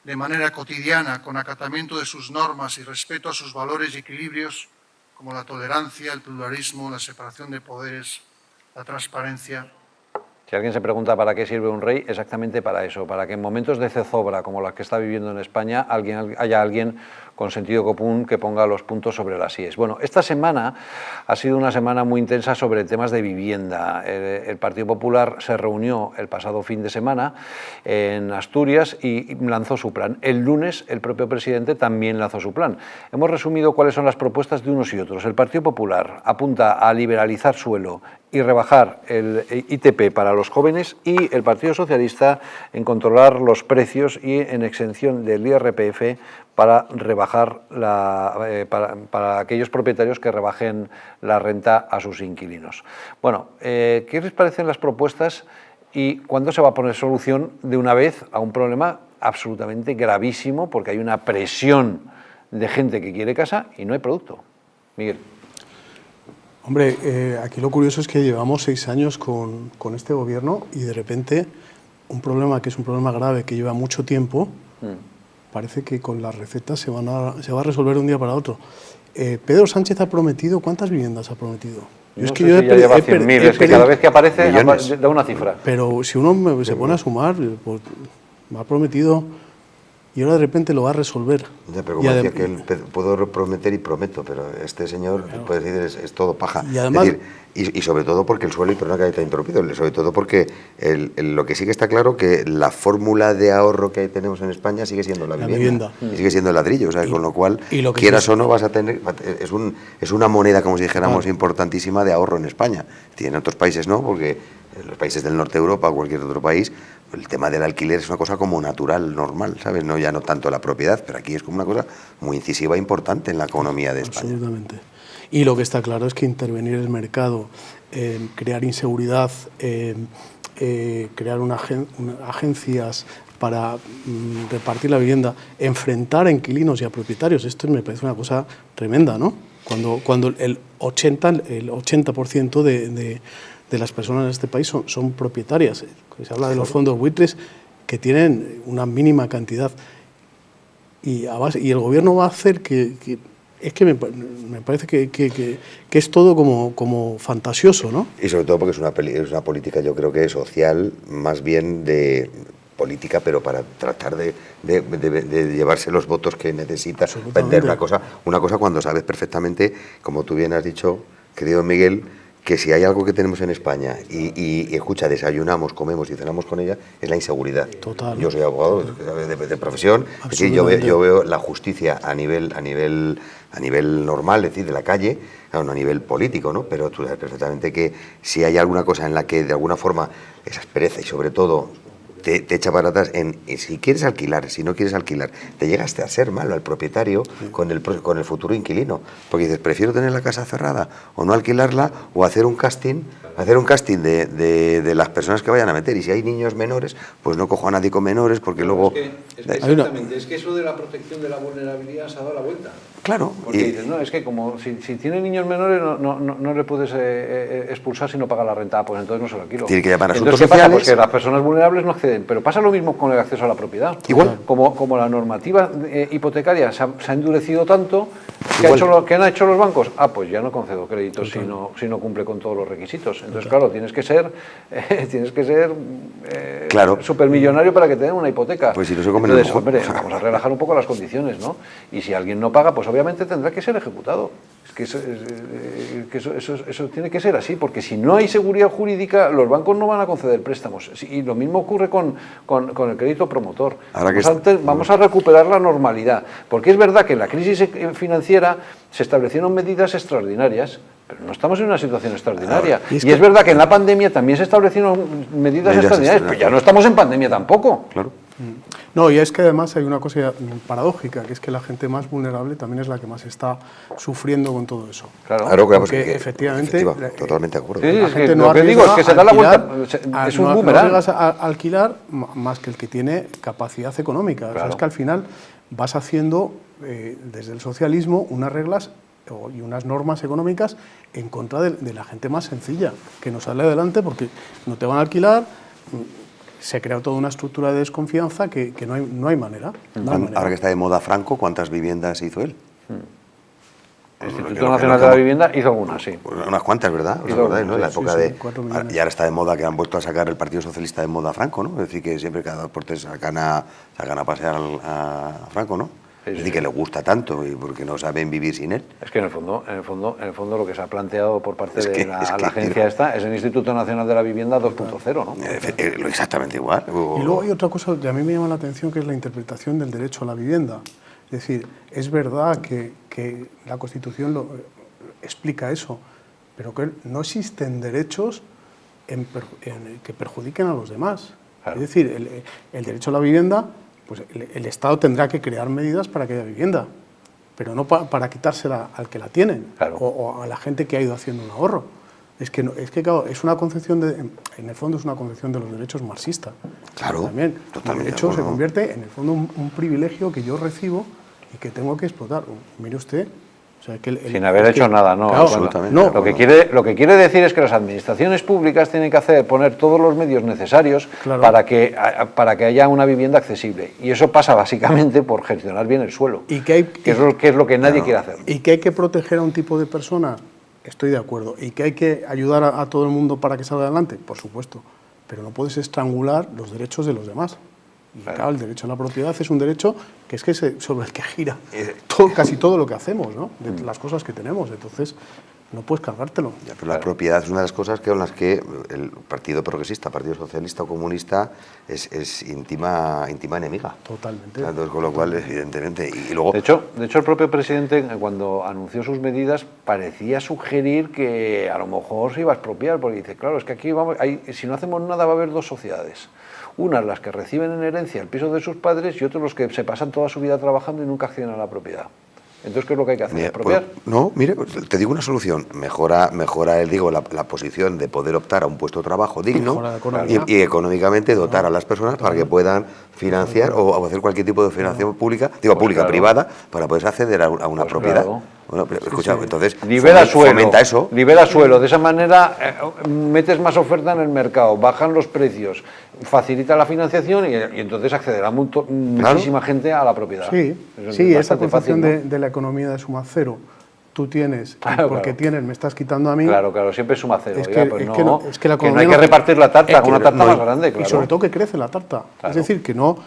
de manera cotidiana, con acatamiento de sus normas y respeto a sus valores y equilibrios, como la tolerancia, el pluralismo, la separación de poderes, la transparencia. Si alguien se pregunta para qué sirve un rey, exactamente para eso, para que en momentos de zozobra como la que está viviendo en España haya alguien con sentido común que ponga los puntos sobre las íes. Bueno, esta semana ha sido una semana muy intensa sobre temas de vivienda. El Partido Popular se reunió el pasado fin de semana en Asturias y lanzó su plan. El lunes el propio presidente también lanzó su plan. Hemos resumido cuáles son las propuestas de unos y otros. El Partido Popular apunta a liberalizar suelo y rebajar el ITP para los jóvenes, y el Partido Socialista en controlar los precios y en exención del IRPF para rebajar para aquellos propietarios que rebajen la renta a sus inquilinos. Bueno, ¿qué les parecen las propuestas y cuándo se va a poner solución de una vez a un problema absolutamente gravísimo, porque hay una presión de gente que quiere casa y no hay producto? Miguel. Hombre, aquí lo curioso es que llevamos 6 años con este gobierno y de repente un problema que es un problema grave, que lleva mucho tiempo, parece que con las recetas se va a resolver de un día para otro. Pedro Sánchez ha prometido, ¿cuántas viviendas ha prometido? Yo es que ya lleva 100.000, es que cada vez que aparece da una cifra. Pero si uno se pone a sumar, pues, ha prometido y ahora de repente lo va a resolver. Ya, pero como decía que él, puedo prometer y prometo, pero este señor, puede decir, es todo paja. Y además, es decir, y sobre todo porque el suelo, y perdona que haya interrumpido, sobre todo porque lo que sí que está claro que la fórmula de ahorro que tenemos en España sigue siendo la vivienda. Y sigue siendo el ladrillo, o sea, con lo cual, quieras o no, vas a tener, es una moneda, como si dijéramos, importantísima de ahorro en España. En otros países no, porque en los países del norte de Europa o cualquier otro país, el tema del alquiler es una cosa como natural, normal, ¿sabes? No, ya no tanto la propiedad, pero aquí es como una cosa muy incisiva e importante en la economía de España. Absolutamente. Y lo que está claro es que intervenir el mercado, crear inseguridad, crear agencias para repartir la vivienda, enfrentar a inquilinos y a propietarios, esto me parece una cosa tremenda, ¿no? Cuando el 80% de las personas en este país son propietarias. Se habla de los fondos buitres que tienen una mínima cantidad. Y el gobierno va a hacer que es que me parece que es todo como fantasioso, ¿no? Y sobre todo porque es una política, yo creo que social, más bien de política, pero para tratar de llevarse los votos que necesita, vender una cosa cuando sabes perfectamente, como tú bien has dicho, querido Miguel, que si hay algo que tenemos en España y escucha, desayunamos, comemos y cenamos con ella, es la inseguridad. Total. Yo soy abogado de profesión, es decir, yo veo la justicia a nivel normal, es decir, de la calle, claro, no a nivel político, ¿no? Pero tú sabes perfectamente que si hay alguna cosa en la que de alguna forma esa aspereza y sobre todo te echa para atrás si quieres alquilar, si no quieres alquilar, te llegas a ser malo al propietario con el futuro inquilino, porque dices, prefiero tener la casa cerrada o no alquilarla o hacer un casting de las personas que vayan a meter, y si hay niños menores, pues no cojo a nadie con menores, porque luego... Es que eso de la protección de la vulnerabilidad se ha dado la vuelta. Claro. Porque dices, no, es que como si tiene niños menores no le puedes expulsar si no paga la renta, pues entonces no se lo alquilo. Tiene que llamar a asuntos entonces, ¿qué pasa? sociales. Pues que las personas vulnerables no acceden, pero pasa lo mismo con el acceso a la propiedad. Igual. Como la normativa hipotecaria se ha endurecido tanto, ¿qué han hecho los bancos? Pues ya no concedo créditos si no cumple con todos los requisitos. Entonces, claro, tienes que ser supermillonario para que te den una hipoteca. Pues si no se come entonces, hombre, vamos a relajar un poco las condiciones, ¿no? Y si alguien no paga, pues obviamente tendrá que ser ejecutado. Es que eso tiene que ser así, porque si no hay seguridad jurídica, los bancos no van a conceder préstamos. Y lo mismo ocurre con el crédito promotor. Vamos a recuperar la normalidad, porque es verdad que en la crisis financiera se establecieron medidas extraordinarias, pero no estamos en una situación extraordinaria. Y es verdad que en la pandemia también se establecieron medidas extraordinarias, pero ya no estamos en pandemia tampoco. Claro. No, y es que además hay una cosa paradójica, que es que la gente más vulnerable también es la que más está sufriendo con todo eso. Claro, porque efectivamente... totalmente de acuerdo. La gente no arriesga es que se da la vuelta, es un boomerang. No arriesgas a alquilar más que el que tiene capacidad económica. Claro. O sea, es que al final vas haciendo, desde el socialismo, unas reglas y unas normas económicas en contra de la gente más sencilla, que no sale adelante porque no te van a alquilar. Se crea toda una estructura de desconfianza que no hay manera. Ahora que está de moda Franco, ¿cuántas viviendas hizo él? El Instituto Nacional de la Vivienda hizo algunas, sí. Unas cuantas, ¿verdad? ¿Os acordáis, no? En la época de... Y ahora está de moda que han vuelto a sacar el Partido Socialista de moda a Franco, ¿no? Es decir, que siempre cada 2 por 3 sacan a pasear a Franco, ¿no? Es decir, que le gusta tanto y porque no saben vivir sin él. Es que en el fondo lo que se ha planteado por parte de la agencia esta es el Instituto Nacional de la Vivienda 2.0, ¿no? Exactamente igual. Y luego hay otra cosa que a mí me llama la atención, que es la interpretación del derecho a la vivienda. Es decir, es verdad que la Constitución explica eso, pero que no existen derechos que perjudiquen a los demás. Claro. Es decir, el derecho a la vivienda, pues el Estado tendrá que crear medidas para que haya vivienda, pero no para quitársela al que la tiene, claro, o a la gente que ha ido haciendo un ahorro. Es que claro, es una concepción en el fondo es una concepción de los derechos marxista. Claro, también. El derecho se convierte en el fondo un privilegio que yo recibo y que tengo que explotar. Mire usted. O sea, sin haber hecho nada, no. Claro, absolutamente. No, lo que quiere decir es que las administraciones públicas tienen que poner todos los medios necesarios, claro, para que haya una vivienda accesible. Y eso pasa básicamente por gestionar bien el suelo, y que es lo que nadie quiere hacer. Y que hay que proteger a un tipo de personas, estoy de acuerdo. Y que hay que ayudar a todo el mundo para que salga adelante, por supuesto. Pero no puedes estrangular los derechos de los demás. Y claro, el derecho a la propiedad es un derecho que es sobre el que gira casi todo lo que hacemos, ¿no? De las cosas que tenemos. Entonces, no puedes cargártelo. Ya, pero la propiedad es una de las cosas con las que el Partido Progresista, Partido Socialista o Comunista es íntima enemiga. Totalmente. Entonces, con lo cual, evidentemente... Y luego... De hecho, el propio presidente, cuando anunció sus medidas, parecía sugerir que a lo mejor se iba a expropiar, porque dice, claro, es que aquí si no hacemos nada va a haber dos sociedades. Unas las que reciben en herencia el piso de sus padres y otros los que se pasan toda su vida trabajando y nunca acceden a la propiedad. Entonces, ¿qué es lo que hay que hacer? ¿Expropiar? No, mire, te digo una solución. Mejora la posición de poder optar a un puesto de trabajo digno y económicamente dotar a las personas para que puedan financiar o hacer cualquier tipo de financiación pública, privada, para poder acceder a una propiedad. Claro. Bueno, pero escucha, entonces fomenta eso. Libera suelo. De esa manera metes más oferta en el mercado, bajan los precios, facilita la financiación y entonces accederá muchísima gente a la propiedad. Sí, esa concepción fácil, ¿no? de la economía de suma cero. Tú tienes, porque tienes, me estás quitando a mí. Claro, siempre suma cero. Es que no hay que repartir la tarta, una tarta más grande. Claro. Y sobre todo que crece la tarta. Claro. Es decir, que no,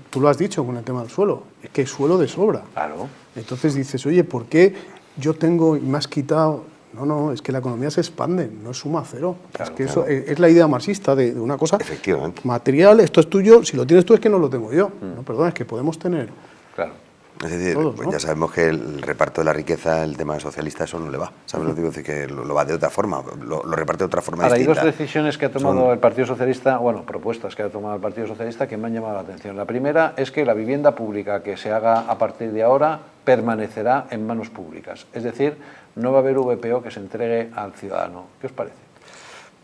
tú lo has dicho con el tema del suelo, es que es suelo de sobra. Claro. Entonces dices, oye, ¿por qué yo tengo y me has quitado? No, es que la economía se expande, no es suma cero. Claro, es que eso es la idea marxista de una cosa material, esto es tuyo, si lo tienes tú es que no lo tengo yo. No, perdón, es que podemos tener... Claro. Es decir, todos, ¿no? Ya sabemos que el reparto de la riqueza, el tema socialista, eso no le va. ¿Sabes lo que digo? Es decir, que lo va de otra forma, lo reparte de otra forma distinta. Hay dos decisiones que ha tomado el Partido Socialista, propuestas que ha tomado el Partido Socialista que me han llamado la atención. La primera es que la vivienda pública que se haga a partir de ahora permanecerá en manos públicas. Es decir, no va a haber VPO que se entregue al ciudadano. ¿Qué os parece?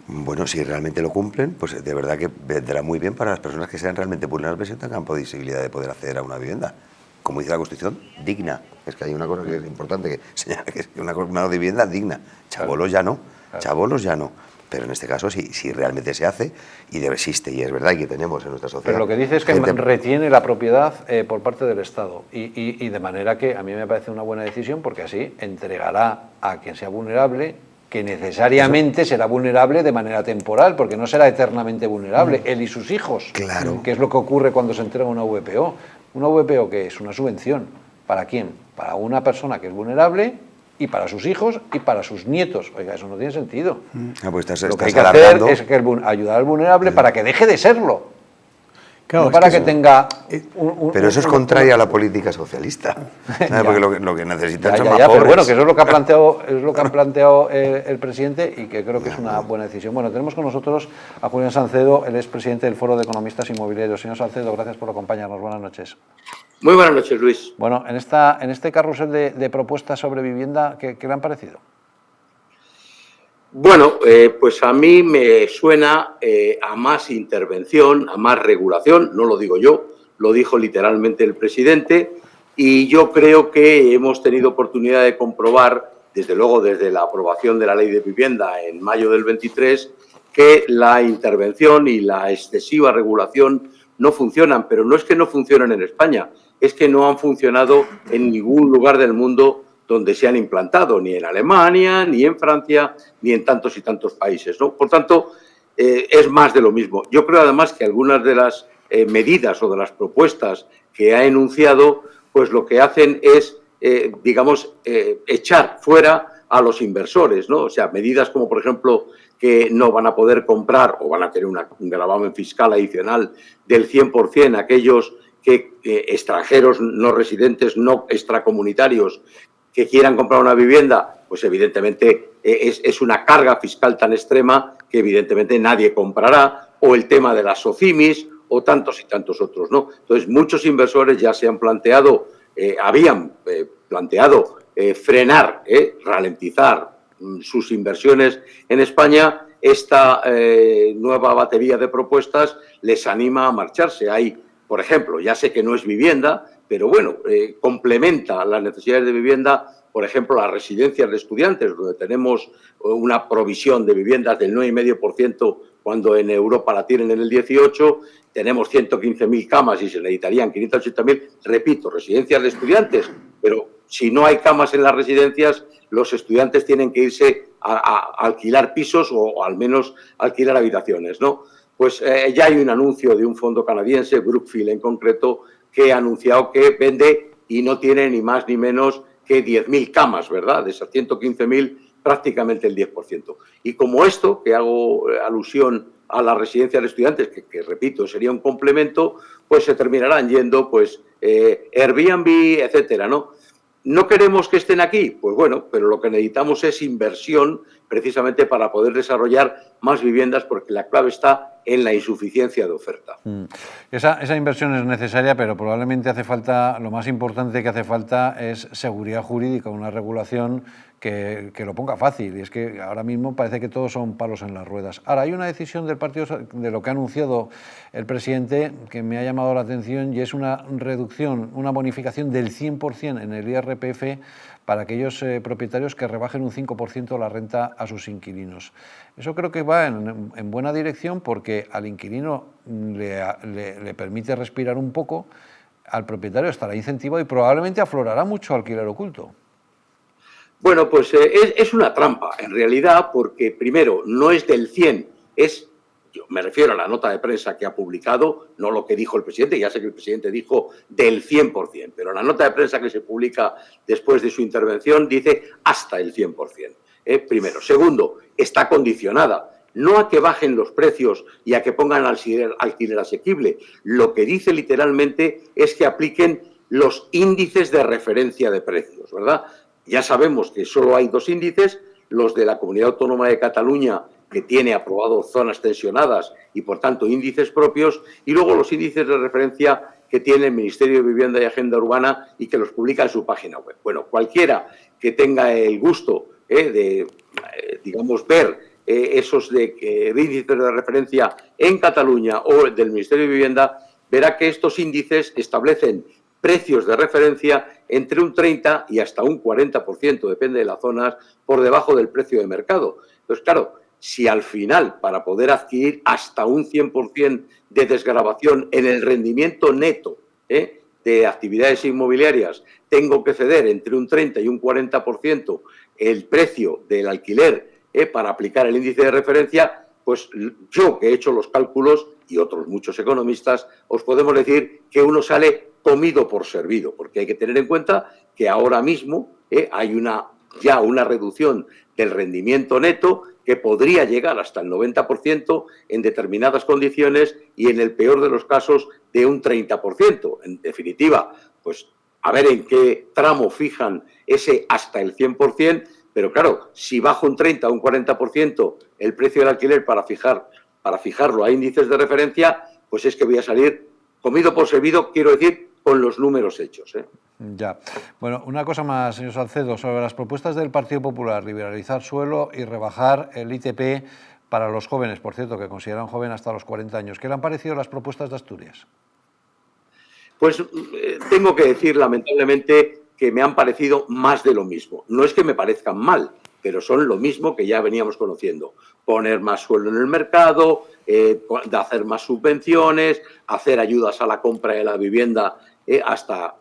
Bueno, si realmente lo cumplen, pues de verdad que vendrá muy bien para las personas que sean realmente vulnerables y tengan posibilidad de poder acceder a una vivienda. Como dice la Constitución, digna. Es que hay una cosa que es importante que señala, que es una vivienda digna. Chabolos ya no, chabolos ya no. Pero en este caso, si realmente se hace y existe, y es verdad que tenemos en nuestra sociedad... Pero lo que dice es que retiene la propiedad por parte del Estado y de manera que a mí me parece una buena decisión porque así entregará a quien sea vulnerable, que necesariamente será vulnerable de manera temporal, porque no será eternamente vulnerable, él y sus hijos. Claro. Que es lo que ocurre cuando se entrega una VPO. Una VPO que es una subvención. ¿Para quién? Para una persona que es vulnerable y para sus hijos y para sus nietos. Oiga, eso no tiene sentido. Pues lo que hay que hacer es ayudar al vulnerable para que deje de serlo. Claro, no para que tenga... Pero eso es contrario a la política socialista. Porque lo que necesitan son más pobres. Pero bueno, que eso es lo que ha planteado el presidente y que creo que es una buena decisión. Bueno, tenemos con nosotros a Julián Salcedo, el expresidente del Foro de Economistas Inmobiliarios. Señor Salcedo, gracias por acompañarnos. Buenas noches. Muy buenas noches, Luis. Bueno, en este carrusel de propuestas sobre vivienda, ¿qué le han parecido? Bueno, pues a mí me suena a más intervención, a más regulación, no lo digo yo, lo dijo literalmente el presidente, y yo creo que hemos tenido oportunidad de comprobar, desde luego desde la aprobación de la Ley de Vivienda en mayo del 23, que la intervención y la excesiva regulación no funcionan, pero no es que no funcionen en España, es que no han funcionado en ningún lugar del mundo donde se han implantado, ni en Alemania, ni en Francia, ni en tantos y tantos países, ¿no? Por tanto, es más de lo mismo. Yo creo además que algunas de las medidas o de las propuestas que ha enunciado, pues lo que hacen es, echar fuera a los inversores, ¿no? O sea, medidas como, por ejemplo, que no van a poder comprar o van a tener un gravamen fiscal adicional del 100% aquellos extranjeros no residentes, no extracomunitarios, que quieran comprar una vivienda, pues evidentemente es una carga fiscal tan extrema que evidentemente nadie comprará, o el tema de las SOCIMIs o tantos y tantos otros, ¿no? Entonces, muchos inversores ya se han planteado, habían planteado frenar, ralentizar sus inversiones en España. Esta nueva batería de propuestas les anima a marcharse. Hay, por ejemplo, ya sé que no es vivienda, pero bueno, complementa las necesidades de vivienda, por ejemplo, las residencias de estudiantes, donde tenemos una provisión de viviendas del 9,5%, cuando en Europa la tienen en el 18%, tenemos 115.000 camas y se necesitarían 580.000, repito, residencias de estudiantes, pero si no hay camas en las residencias, los estudiantes tienen que irse a alquilar pisos o al menos alquilar habitaciones, ¿no? pues ya hay un anuncio de un fondo canadiense, Brookfield en concreto, que ha anunciado que vende y no tiene ni más ni menos que 10.000 camas, ¿verdad? De esas 115.000, prácticamente el 10%. Y como esto, que hago alusión a la residencia de estudiantes, que repito, sería un complemento, pues se terminarán yendo, pues, Airbnb, etcétera, ¿no? ¿No queremos que estén aquí? Pues bueno, pero lo que necesitamos es inversión precisamente para poder desarrollar más viviendas, porque la clave está en la insuficiencia de oferta. Esa inversión es necesaria, pero probablemente hace falta, lo más importante que hace falta es seguridad jurídica, una regulación que lo ponga fácil, y es que ahora mismo parece que todos son palos en las ruedas. Ahora, hay una decisión del partido, de lo que ha anunciado el presidente, que me ha llamado la atención, y es una reducción, una bonificación del 100% en el IRPF para aquellos propietarios que rebajen un 5% la renta a sus inquilinos. Eso creo que va en buena dirección, porque al inquilino le permite respirar un poco, al propietario estará incentivado y probablemente aflorará mucho alquiler oculto. Bueno, pues es una trampa, en realidad, porque primero, no es del 100, yo me refiero a la nota de prensa que ha publicado, no lo que dijo el presidente, ya sé que el presidente dijo del 100%, pero la nota de prensa que se publica después de su intervención dice hasta el 100%. Primero. Segundo, está condicionada, no a que bajen los precios y a que pongan alquiler asequible. Lo que dice literalmente es que apliquen los índices de referencia de precios, ¿verdad? Ya sabemos que solo hay dos índices, los de la Comunidad Autónoma de Cataluña, que tiene aprobado zonas tensionadas y, por tanto, índices propios, y luego los índices de referencia que tiene el Ministerio de Vivienda y Agenda Urbana y que los publica en su página web. Bueno, cualquiera que tenga el gusto de, digamos, ver esos índices de referencia en Cataluña o del Ministerio de Vivienda, verá que estos índices establecen precios de referencia entre un 30 y hasta un 40%, depende de las zonas, por debajo del precio de mercado. Entonces, claro, si al final, para poder adquirir hasta un 100% de desgravación en el rendimiento neto de actividades inmobiliarias, tengo que ceder entre un 30 y un 40% el precio del alquiler para aplicar el índice de referencia, pues yo, que he hecho los cálculos, y otros muchos economistas, os podemos decir que uno sale comido por servido, porque hay que tener en cuenta que ahora mismo hay ya una reducción del rendimiento neto que podría llegar hasta el 90% en determinadas condiciones y en el peor de los casos de un 30%. En definitiva, pues a ver en qué tramo fijan ese hasta el 100%, pero claro, si bajo un 30 o un 40% el precio del alquiler para fijarlo a índices de referencia, pues es que voy a salir comido por servido, quiero decir, con los números hechos. Ya. Bueno, una cosa más, señor Salcedo, sobre las propuestas del Partido Popular, liberalizar suelo y rebajar el ITP para los jóvenes, por cierto, que consideran joven hasta los 40 años. ¿Qué le han parecido las propuestas de Asturias? Pues tengo que decir, lamentablemente, que me han parecido más de lo mismo. No es que me parezcan mal, pero son lo mismo que ya veníamos conociendo. Poner más suelo en el mercado, hacer más subvenciones, hacer ayudas a la compra de la vivienda hasta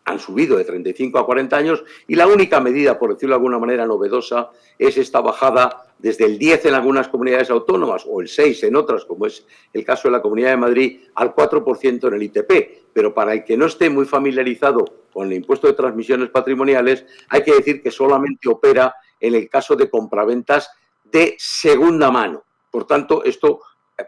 han subido de 35 a 40 años, y la única medida, por decirlo de alguna manera novedosa, es esta bajada desde el 10 en algunas comunidades autónomas o el 6 en otras, como es el caso de la Comunidad de Madrid, al 4% en el ITP. Pero para el que no esté muy familiarizado con el impuesto de transmisiones patrimoniales, hay que decir que solamente opera en el caso de compraventas de segunda mano. Por tanto, esto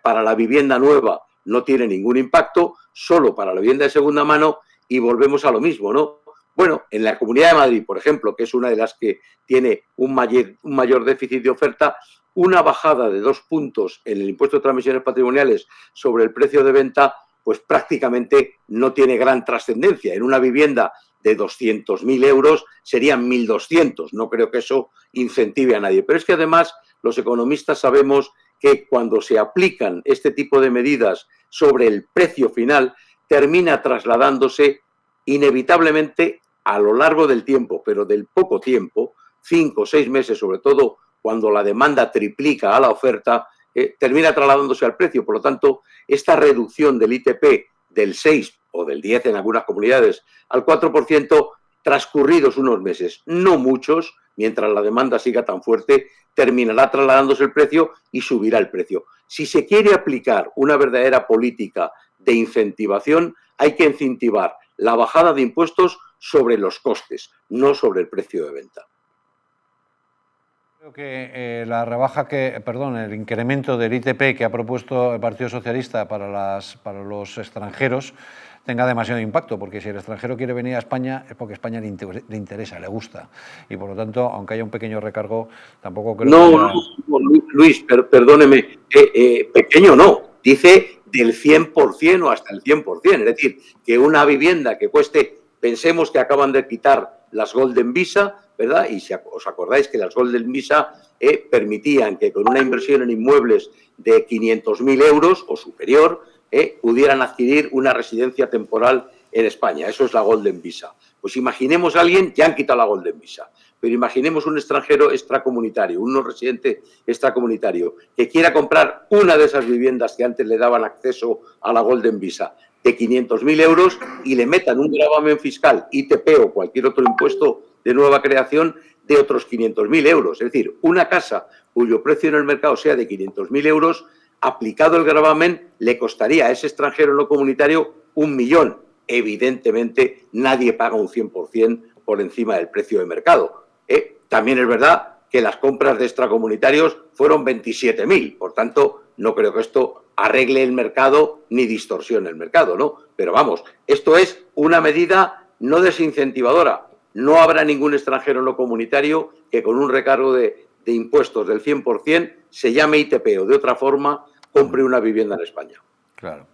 para la vivienda nueva no tiene ningún impacto, solo para la vivienda de segunda mano, y volvemos a lo mismo, ¿no? Bueno, en la Comunidad de Madrid, por ejemplo, que es una de las que tiene un mayor déficit de oferta, una bajada de 2 puntos en el impuesto de transmisiones patrimoniales sobre el precio de venta, pues prácticamente no tiene gran trascendencia. En una vivienda de 200.000 euros serían 1.200. No creo que eso incentive a nadie. Pero es que además los economistas sabemos que cuando se aplican este tipo de medidas sobre el precio final, termina trasladándose inevitablemente a lo largo del tiempo, pero del poco tiempo, 5 o 6 meses, sobre todo cuando la demanda triplica a la oferta, termina trasladándose al precio. Por lo tanto, esta reducción del ITP del 6 o del 10 en algunas comunidades al 4%, transcurridos unos meses, no muchos, mientras la demanda siga tan fuerte, terminará trasladándose el precio y subirá el precio. Si se quiere aplicar una verdadera política de incentivación, hay que incentivar la bajada de impuestos sobre los costes, no sobre el precio de venta. Creo que el incremento del ITP que ha propuesto el Partido Socialista para los extranjeros tenga demasiado impacto, porque si el extranjero quiere venir a España es porque a España le interesa, le gusta, y por lo tanto, aunque haya un pequeño recargo, tampoco creo No, Luis, perdóneme, pequeño no, dice del 100% o hasta el 100%, es decir, que una vivienda que cueste, pensemos que acaban de quitar las Golden Visa, ¿verdad? Y si os acordáis que las Golden Visa permitían que con una inversión en inmuebles de 500.000 euros o superior, pudieran adquirir una residencia temporal en España. Eso es la Golden Visa. Pues imaginemos a alguien, ya han quitado la Golden Visa, pero imaginemos un extranjero extracomunitario, un no residente extracomunitario, que quiera comprar una de esas viviendas que antes le daban acceso a la Golden Visa de 500.000 euros y le metan un gravamen fiscal, ITP o cualquier otro impuesto de nueva creación de otros 500.000 euros. Es decir, una casa cuyo precio en el mercado sea de 500.000 euros, aplicado el gravamen, le costaría a ese extranjero no comunitario 1 millón. Evidentemente, nadie paga un 100% por encima del precio de mercado. También es verdad que las compras de extracomunitarios fueron 27.000. Por tanto, no creo que esto arregle el mercado ni distorsione el mercado, ¿no? Pero vamos, esto es una medida no desincentivadora. No habrá ningún extranjero no comunitario que con un recargo de impuestos del 100% se llame ITP o de otra forma compre una vivienda en España. Claro.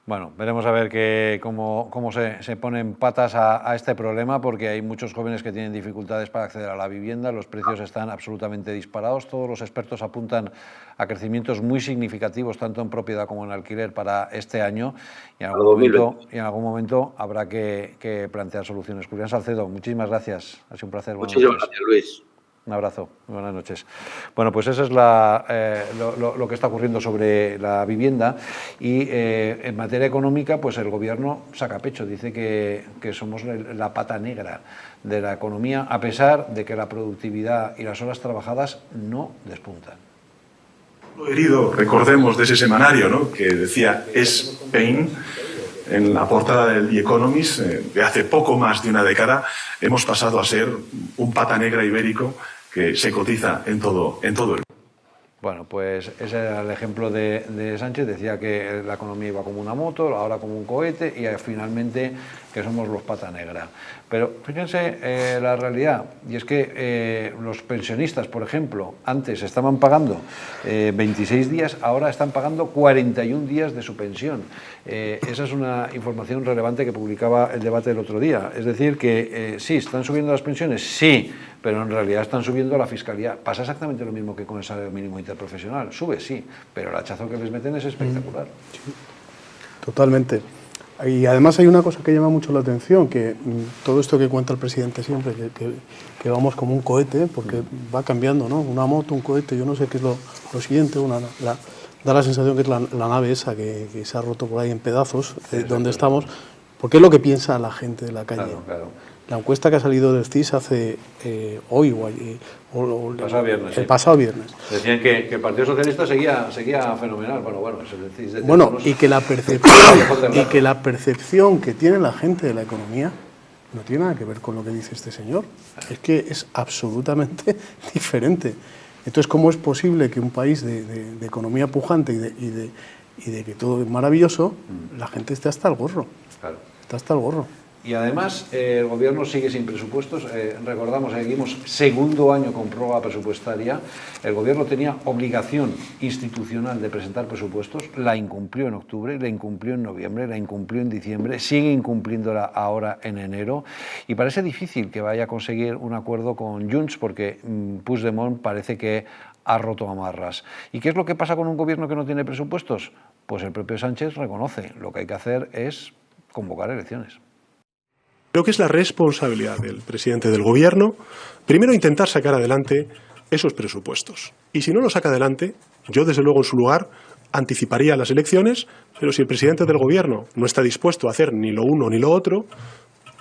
Bueno, veremos a ver cómo se ponen patas a este problema, porque hay muchos jóvenes que tienen dificultades para acceder a la vivienda, los precios están absolutamente disparados, todos los expertos apuntan a crecimientos muy significativos, tanto en propiedad como en alquiler para este año, y en algún momento habrá que plantear soluciones. Julián Salcedo, muchísimas gracias, ha sido un placer. Muchísimas gracias, Luis. Un abrazo, muy buenas noches. Bueno, pues eso es lo que está ocurriendo sobre la vivienda, y en materia económica, pues el Gobierno saca pecho, dice que somos la pata negra de la economía, a pesar de que la productividad y las horas trabajadas no despuntan. Lo herido, recordemos, de ese semanario, ¿no?, que decía Spain, en la portada del The Economist, de hace poco más de una década, hemos pasado a ser un pata negra ibérico que se cotiza en todo el mundo. Bueno, pues ese era el ejemplo de Sánchez, decía que la economía iba como una moto, ahora como un cohete, y finalmente que somos los pata negra. Pero fíjense la realidad, y es que los pensionistas, por ejemplo, antes estaban pagando 26 días, ahora están pagando 41 días de su pensión. Esa es una información relevante que publicaba El Debate el otro día. Es decir, que sí, ¿están subiendo las pensiones? Sí, pero en realidad están subiendo la fiscalía. Pasa exactamente lo mismo que con el salario mínimo interprofesional. Sube, sí, pero el hachazo que les meten es espectacular. Sí, totalmente. Y además hay una cosa que llama mucho la atención, que todo esto que cuenta el presidente siempre, que vamos como un cohete, porque va cambiando, ¿no? Una moto, un cohete, yo no sé qué es lo siguiente, da la sensación que es la nave esa que se ha roto por ahí en pedazos, donde estamos, porque es lo que piensa la gente de la calle. Claro, claro. La encuesta que ha salido del CIS hace hoy el pasado viernes. Decían que el Partido Socialista seguía fenomenal. Bueno, es el CIS. Y que la percepción que tiene la gente de la economía no tiene nada que ver con lo que dice este señor. Es que es absolutamente diferente. Entonces, ¿cómo es posible que un país de economía pujante y de que todo es maravilloso, la gente esté hasta el gorro? Claro. Está hasta el gorro. Y además el Gobierno sigue sin presupuestos. Recordamos, seguimos segundo año con prórroga presupuestaria. El Gobierno tenía obligación institucional de presentar presupuestos, la incumplió en octubre, la incumplió en noviembre, la incumplió en diciembre, sigue incumpliéndola ahora en enero, y parece difícil que vaya a conseguir un acuerdo con Junts, porque Puigdemont parece que ha roto amarras. ¿Y qué es lo que pasa con un Gobierno que no tiene presupuestos? Pues el propio Sánchez reconoce, lo que hay que hacer es convocar elecciones. Creo que es la responsabilidad del presidente del Gobierno, primero intentar sacar adelante esos presupuestos. Y si no lo saca adelante, yo desde luego en su lugar anticiparía las elecciones, pero si el presidente del Gobierno no está dispuesto a hacer ni lo uno ni lo otro,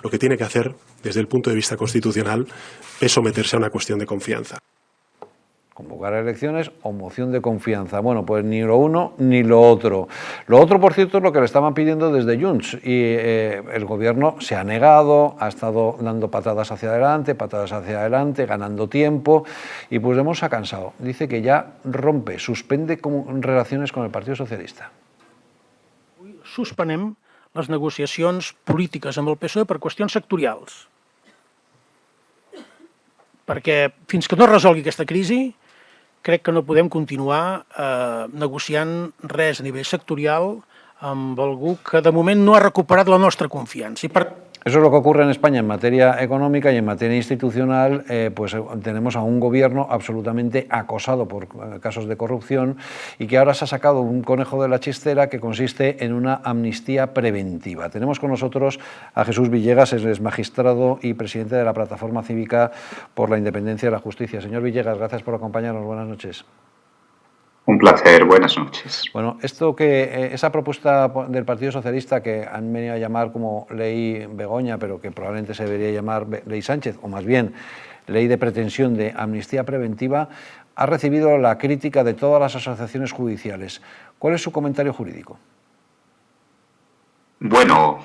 lo que tiene que hacer desde el punto de vista constitucional es someterse a una cuestión de confianza. Convocar elecciones o moción de confianza. Bueno, pues ni lo uno ni lo otro. Lo otro, por cierto, es lo que le estaban pidiendo desde Junts y el gobierno se ha negado, ha estado dando patadas hacia adelante, ganando tiempo y Puigdemont se ha cansado. Dice que ya rompe, suspende relaciones con el Partido Socialista. Suspenem les negociacions polítiques amb el PSOE per qüestions sectorials. Perquè fins que no es resolgui aquesta crisi, crec que no podem continuar negociant res a nivell sectorial amb algú que de moment no ha recuperat la nostra confiança. Eso es lo que ocurre en España en materia económica y en materia institucional, pues tenemos a un gobierno absolutamente acosado por casos de corrupción y que ahora se ha sacado un conejo de la chistera que consiste en una amnistía preventiva. Tenemos con nosotros a Jesús Villegas, es magistrado y presidente de la Plataforma Cívica por la Independencia y la Justicia. Señor Villegas, gracias por acompañarnos. Buenas noches. Un placer, buenas noches. Bueno, esa propuesta del Partido Socialista que han venido a llamar como Ley Begoña, pero que probablemente se debería llamar Ley Sánchez, o más bien Ley de Pretensión de Amnistía Preventiva, ha recibido la crítica de todas las asociaciones judiciales. ¿Cuál es su comentario jurídico? Bueno,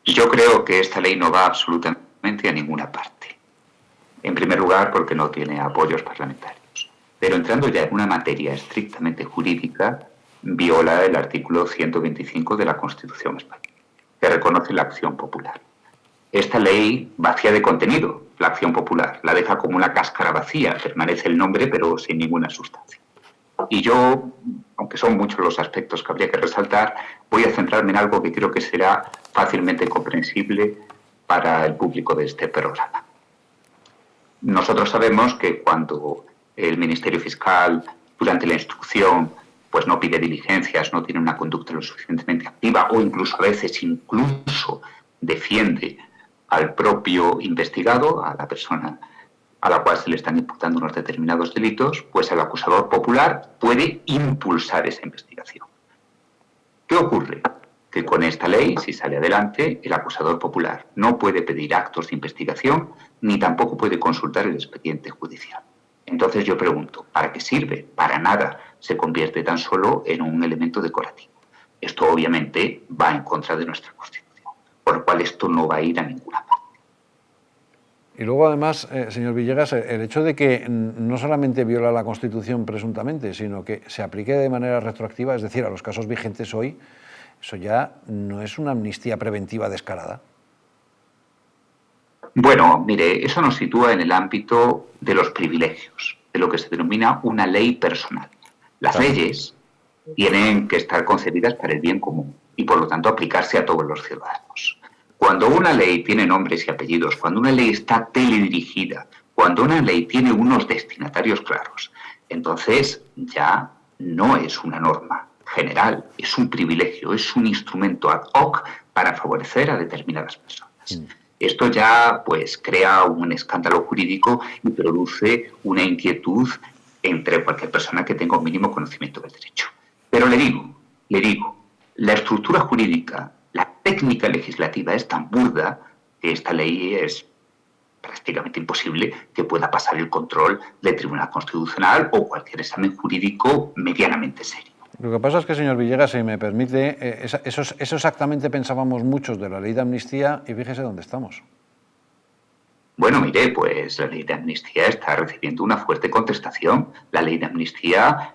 yo creo que esta ley no va absolutamente a ninguna parte. En primer lugar, porque no tiene apoyos parlamentarios. Pero entrando ya en una materia estrictamente jurídica, viola el artículo 125 de la Constitución española, que reconoce la acción popular. Esta ley vacía de contenido la acción popular, la deja como una cáscara vacía, permanece el nombre pero sin ninguna sustancia. Y yo, aunque son muchos los aspectos que habría que resaltar, voy a centrarme en algo que creo que será fácilmente comprensible para el público de este programa. Nosotros sabemos que cuando el Ministerio Fiscal, durante la instrucción, pues no pide diligencias, no tiene una conducta lo suficientemente activa o incluso a veces defiende al propio investigado, a la persona a la cual se le están imputando unos determinados delitos, pues el acusador popular puede impulsar esa investigación. ¿Qué ocurre? Que con esta ley, si sale adelante, el acusador popular no puede pedir actos de investigación ni tampoco puede consultar el expediente judicial. Entonces yo pregunto, ¿para qué sirve? Para nada. Se convierte tan solo en un elemento decorativo. Esto obviamente va en contra de nuestra Constitución, por lo cual esto no va a ir a ninguna parte. Y luego además, señor Villegas, el hecho de que no solamente viola la Constitución presuntamente, sino que se aplique de manera retroactiva, es decir, a los casos vigentes hoy, eso ya no es una amnistía preventiva descarada. Bueno, mire, eso nos sitúa en el ámbito de los privilegios, de lo que se denomina una ley personal. Las leyes tienen que estar concebidas para el bien común y, por lo tanto, aplicarse a todos los ciudadanos. Cuando una ley tiene nombres y apellidos, cuando una ley está teledirigida, cuando una ley tiene unos destinatarios claros, entonces ya no es una norma general, es un privilegio, es un instrumento ad hoc para favorecer a determinadas personas. Esto ya pues crea un escándalo jurídico y produce una inquietud entre cualquier persona que tenga un mínimo conocimiento del derecho. Pero le digo, la estructura jurídica, la técnica legislativa es tan burda que esta ley es prácticamente imposible que pueda pasar el control del Tribunal Constitucional o cualquier examen jurídico medianamente serio. Lo que pasa es que, señor Villegas, si me permite, eso exactamente pensábamos muchos de la ley de amnistía y fíjese dónde estamos. Bueno, mire, pues la ley de amnistía está recibiendo una fuerte contestación. La ley de amnistía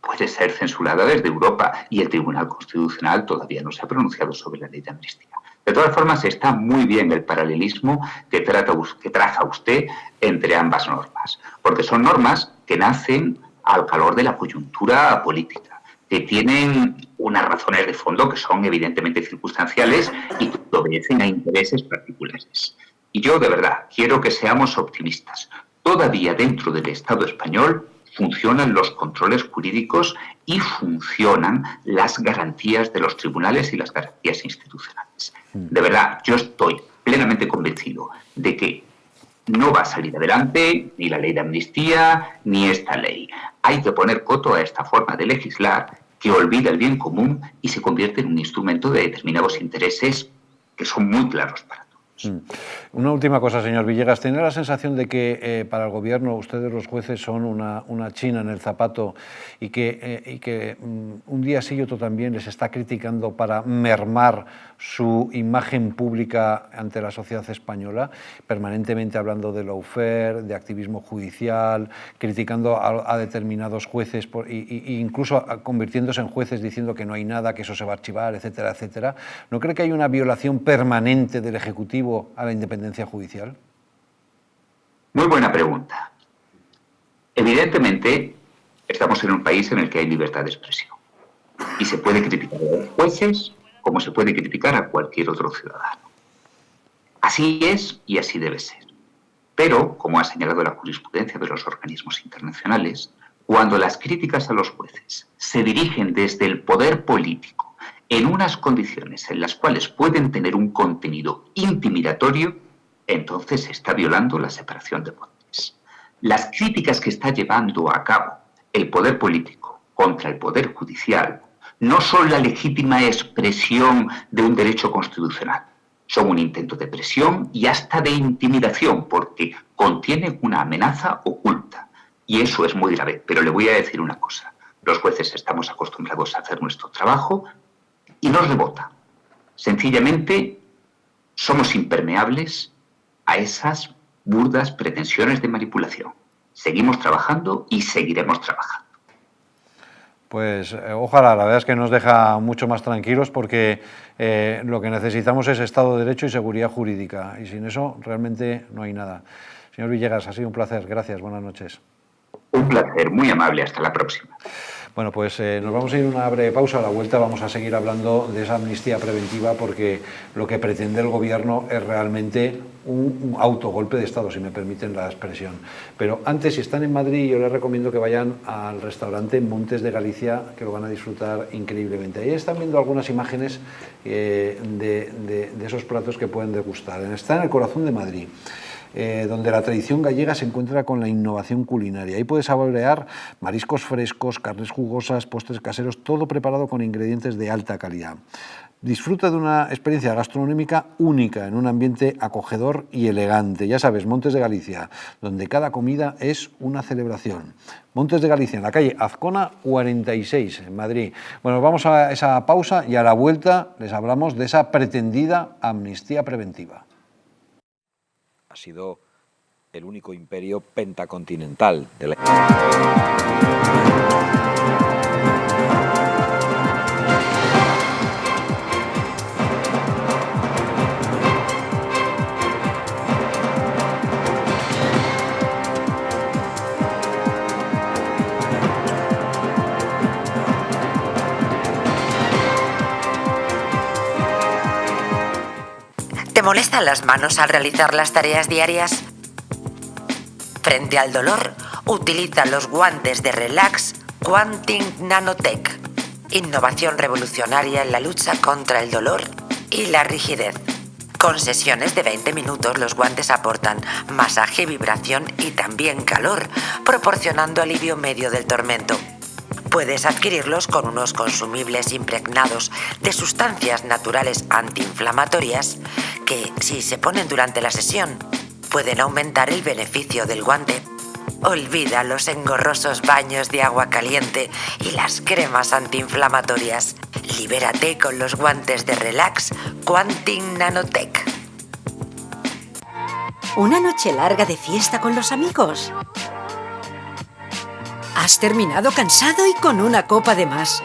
puede ser censurada desde Europa y el Tribunal Constitucional todavía no se ha pronunciado sobre la ley de amnistía. De todas formas, está muy bien el paralelismo que traza usted entre ambas normas, porque son normas que nacen al calor de la coyuntura política, que tienen unas razones de fondo que son evidentemente circunstanciales y que obedecen a intereses particulares. Y yo, de verdad, quiero que seamos optimistas. Todavía dentro del Estado español funcionan los controles jurídicos y funcionan las garantías de los tribunales y las garantías institucionales. De verdad, yo estoy plenamente convencido de que no va a salir adelante ni la ley de amnistía ni esta ley. Hay que poner coto a esta forma de legislar que olvida el bien común y se convierte en un instrumento de determinados intereses que son muy claros para todos. Una última cosa, señor Villegas. ¿Tiene la sensación de que para el gobierno ustedes los jueces son una china en el zapato y que un día sí y otro también les está criticando para mermar su imagen pública ante la sociedad española, permanentemente hablando de lawfare, de activismo judicial, criticando a determinados jueces e incluso convirtiéndose en jueces diciendo que no hay nada, que eso se va a archivar, etcétera, etcétera? ¿No cree que hay una violación permanente del Ejecutivo a la independencia judicial? Muy buena pregunta. Evidentemente, estamos en un país en el que hay libertad de expresión y se puede criticar a los jueces como se puede criticar a cualquier otro ciudadano. Así es y así debe ser. Pero, como ha señalado la jurisprudencia de los organismos internacionales, cuando las críticas a los jueces se dirigen desde el poder político en unas condiciones en las cuales pueden tener un contenido intimidatorio, entonces se está violando la separación de poderes. Las críticas que está llevando a cabo el poder político contra el poder judicial no son la legítima expresión de un derecho constitucional. Son un intento de presión y hasta de intimidación, porque contienen una amenaza oculta. Y eso es muy grave. Pero le voy a decir una cosa. Los jueces estamos acostumbrados a hacer nuestro trabajo y nos rebota. Sencillamente, somos impermeables a esas burdas pretensiones de manipulación. Seguimos trabajando y seguiremos trabajando. Pues ojalá, la verdad es que nos deja mucho más tranquilos porque lo que necesitamos es Estado de Derecho y seguridad jurídica y sin eso realmente no hay nada. Señor Villegas, ha sido un placer. Gracias, buenas noches. Un placer, muy amable. Hasta la próxima. Bueno, pues nos vamos a ir a una breve pausa. A la vuelta vamos a seguir hablando de esa amnistía preventiva porque lo que pretende el Gobierno es realmente un autogolpe de Estado, si me permiten la expresión. Pero antes, si están en Madrid, yo les recomiendo que vayan al restaurante Montes de Galicia, que lo van a disfrutar increíblemente. Ahí están viendo algunas imágenes de esos platos que pueden degustar. Está en el corazón de Madrid. Donde la tradición gallega se encuentra con la innovación culinaria. Ahí puedes saborear mariscos frescos, carnes jugosas, postres caseros, todo preparado con ingredientes de alta calidad. Disfruta de una experiencia gastronómica única en un ambiente acogedor y elegante. Ya sabes, Montes de Galicia, donde cada comida es una celebración. Montes de Galicia, en la calle Azcona 46, en Madrid. Bueno, vamos a esa pausa y a la vuelta les hablamos de esa pretendida amnistía preventiva. Ha sido el único imperio pentacontinental de la... ¿Te molestan las manos al realizar las tareas diarias? Frente al dolor, utiliza los guantes de Relax Quantum Nanotech. Innovación revolucionaria en la lucha contra el dolor y la rigidez. Con sesiones de 20 minutos, los guantes aportan masaje, vibración y también calor, proporcionando alivio medio del tormento. Puedes adquirirlos con unos consumibles impregnados de sustancias naturales antiinflamatorias que, si se ponen durante la sesión, pueden aumentar el beneficio del guante. Olvida los engorrosos baños de agua caliente y las cremas antiinflamatorias. Libérate con los guantes de Relax Quantum Nanotech. ¿Una noche larga de fiesta con los amigos? Has terminado cansado y con una copa de más.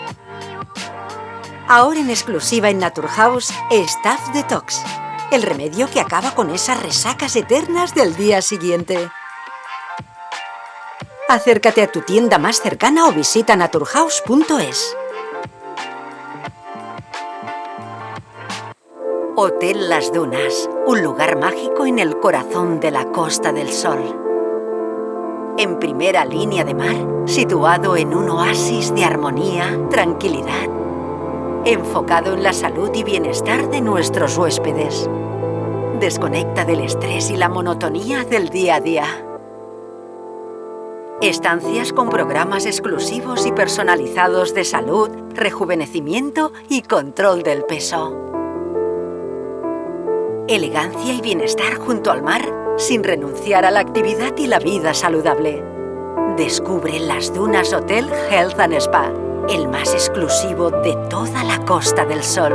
Ahora en exclusiva en Naturhaus, Staff Detox. El remedio que acaba con esas resacas eternas del día siguiente. Acércate a tu tienda más cercana o visita naturhaus.es. Hotel Las Dunas, un lugar mágico en el corazón de la Costa del Sol. En primera línea de mar, situado en un oasis de armonía, tranquilidad, enfocado en la salud y bienestar de nuestros huéspedes. Desconecta del estrés y la monotonía del día a día. Estancias con programas exclusivos y personalizados de salud, rejuvenecimiento y control del peso. Elegancia y bienestar junto al mar, sin renunciar a la actividad y la vida saludable. Descubre Las Dunas Hotel Health and Spa, el más exclusivo de toda la Costa del Sol.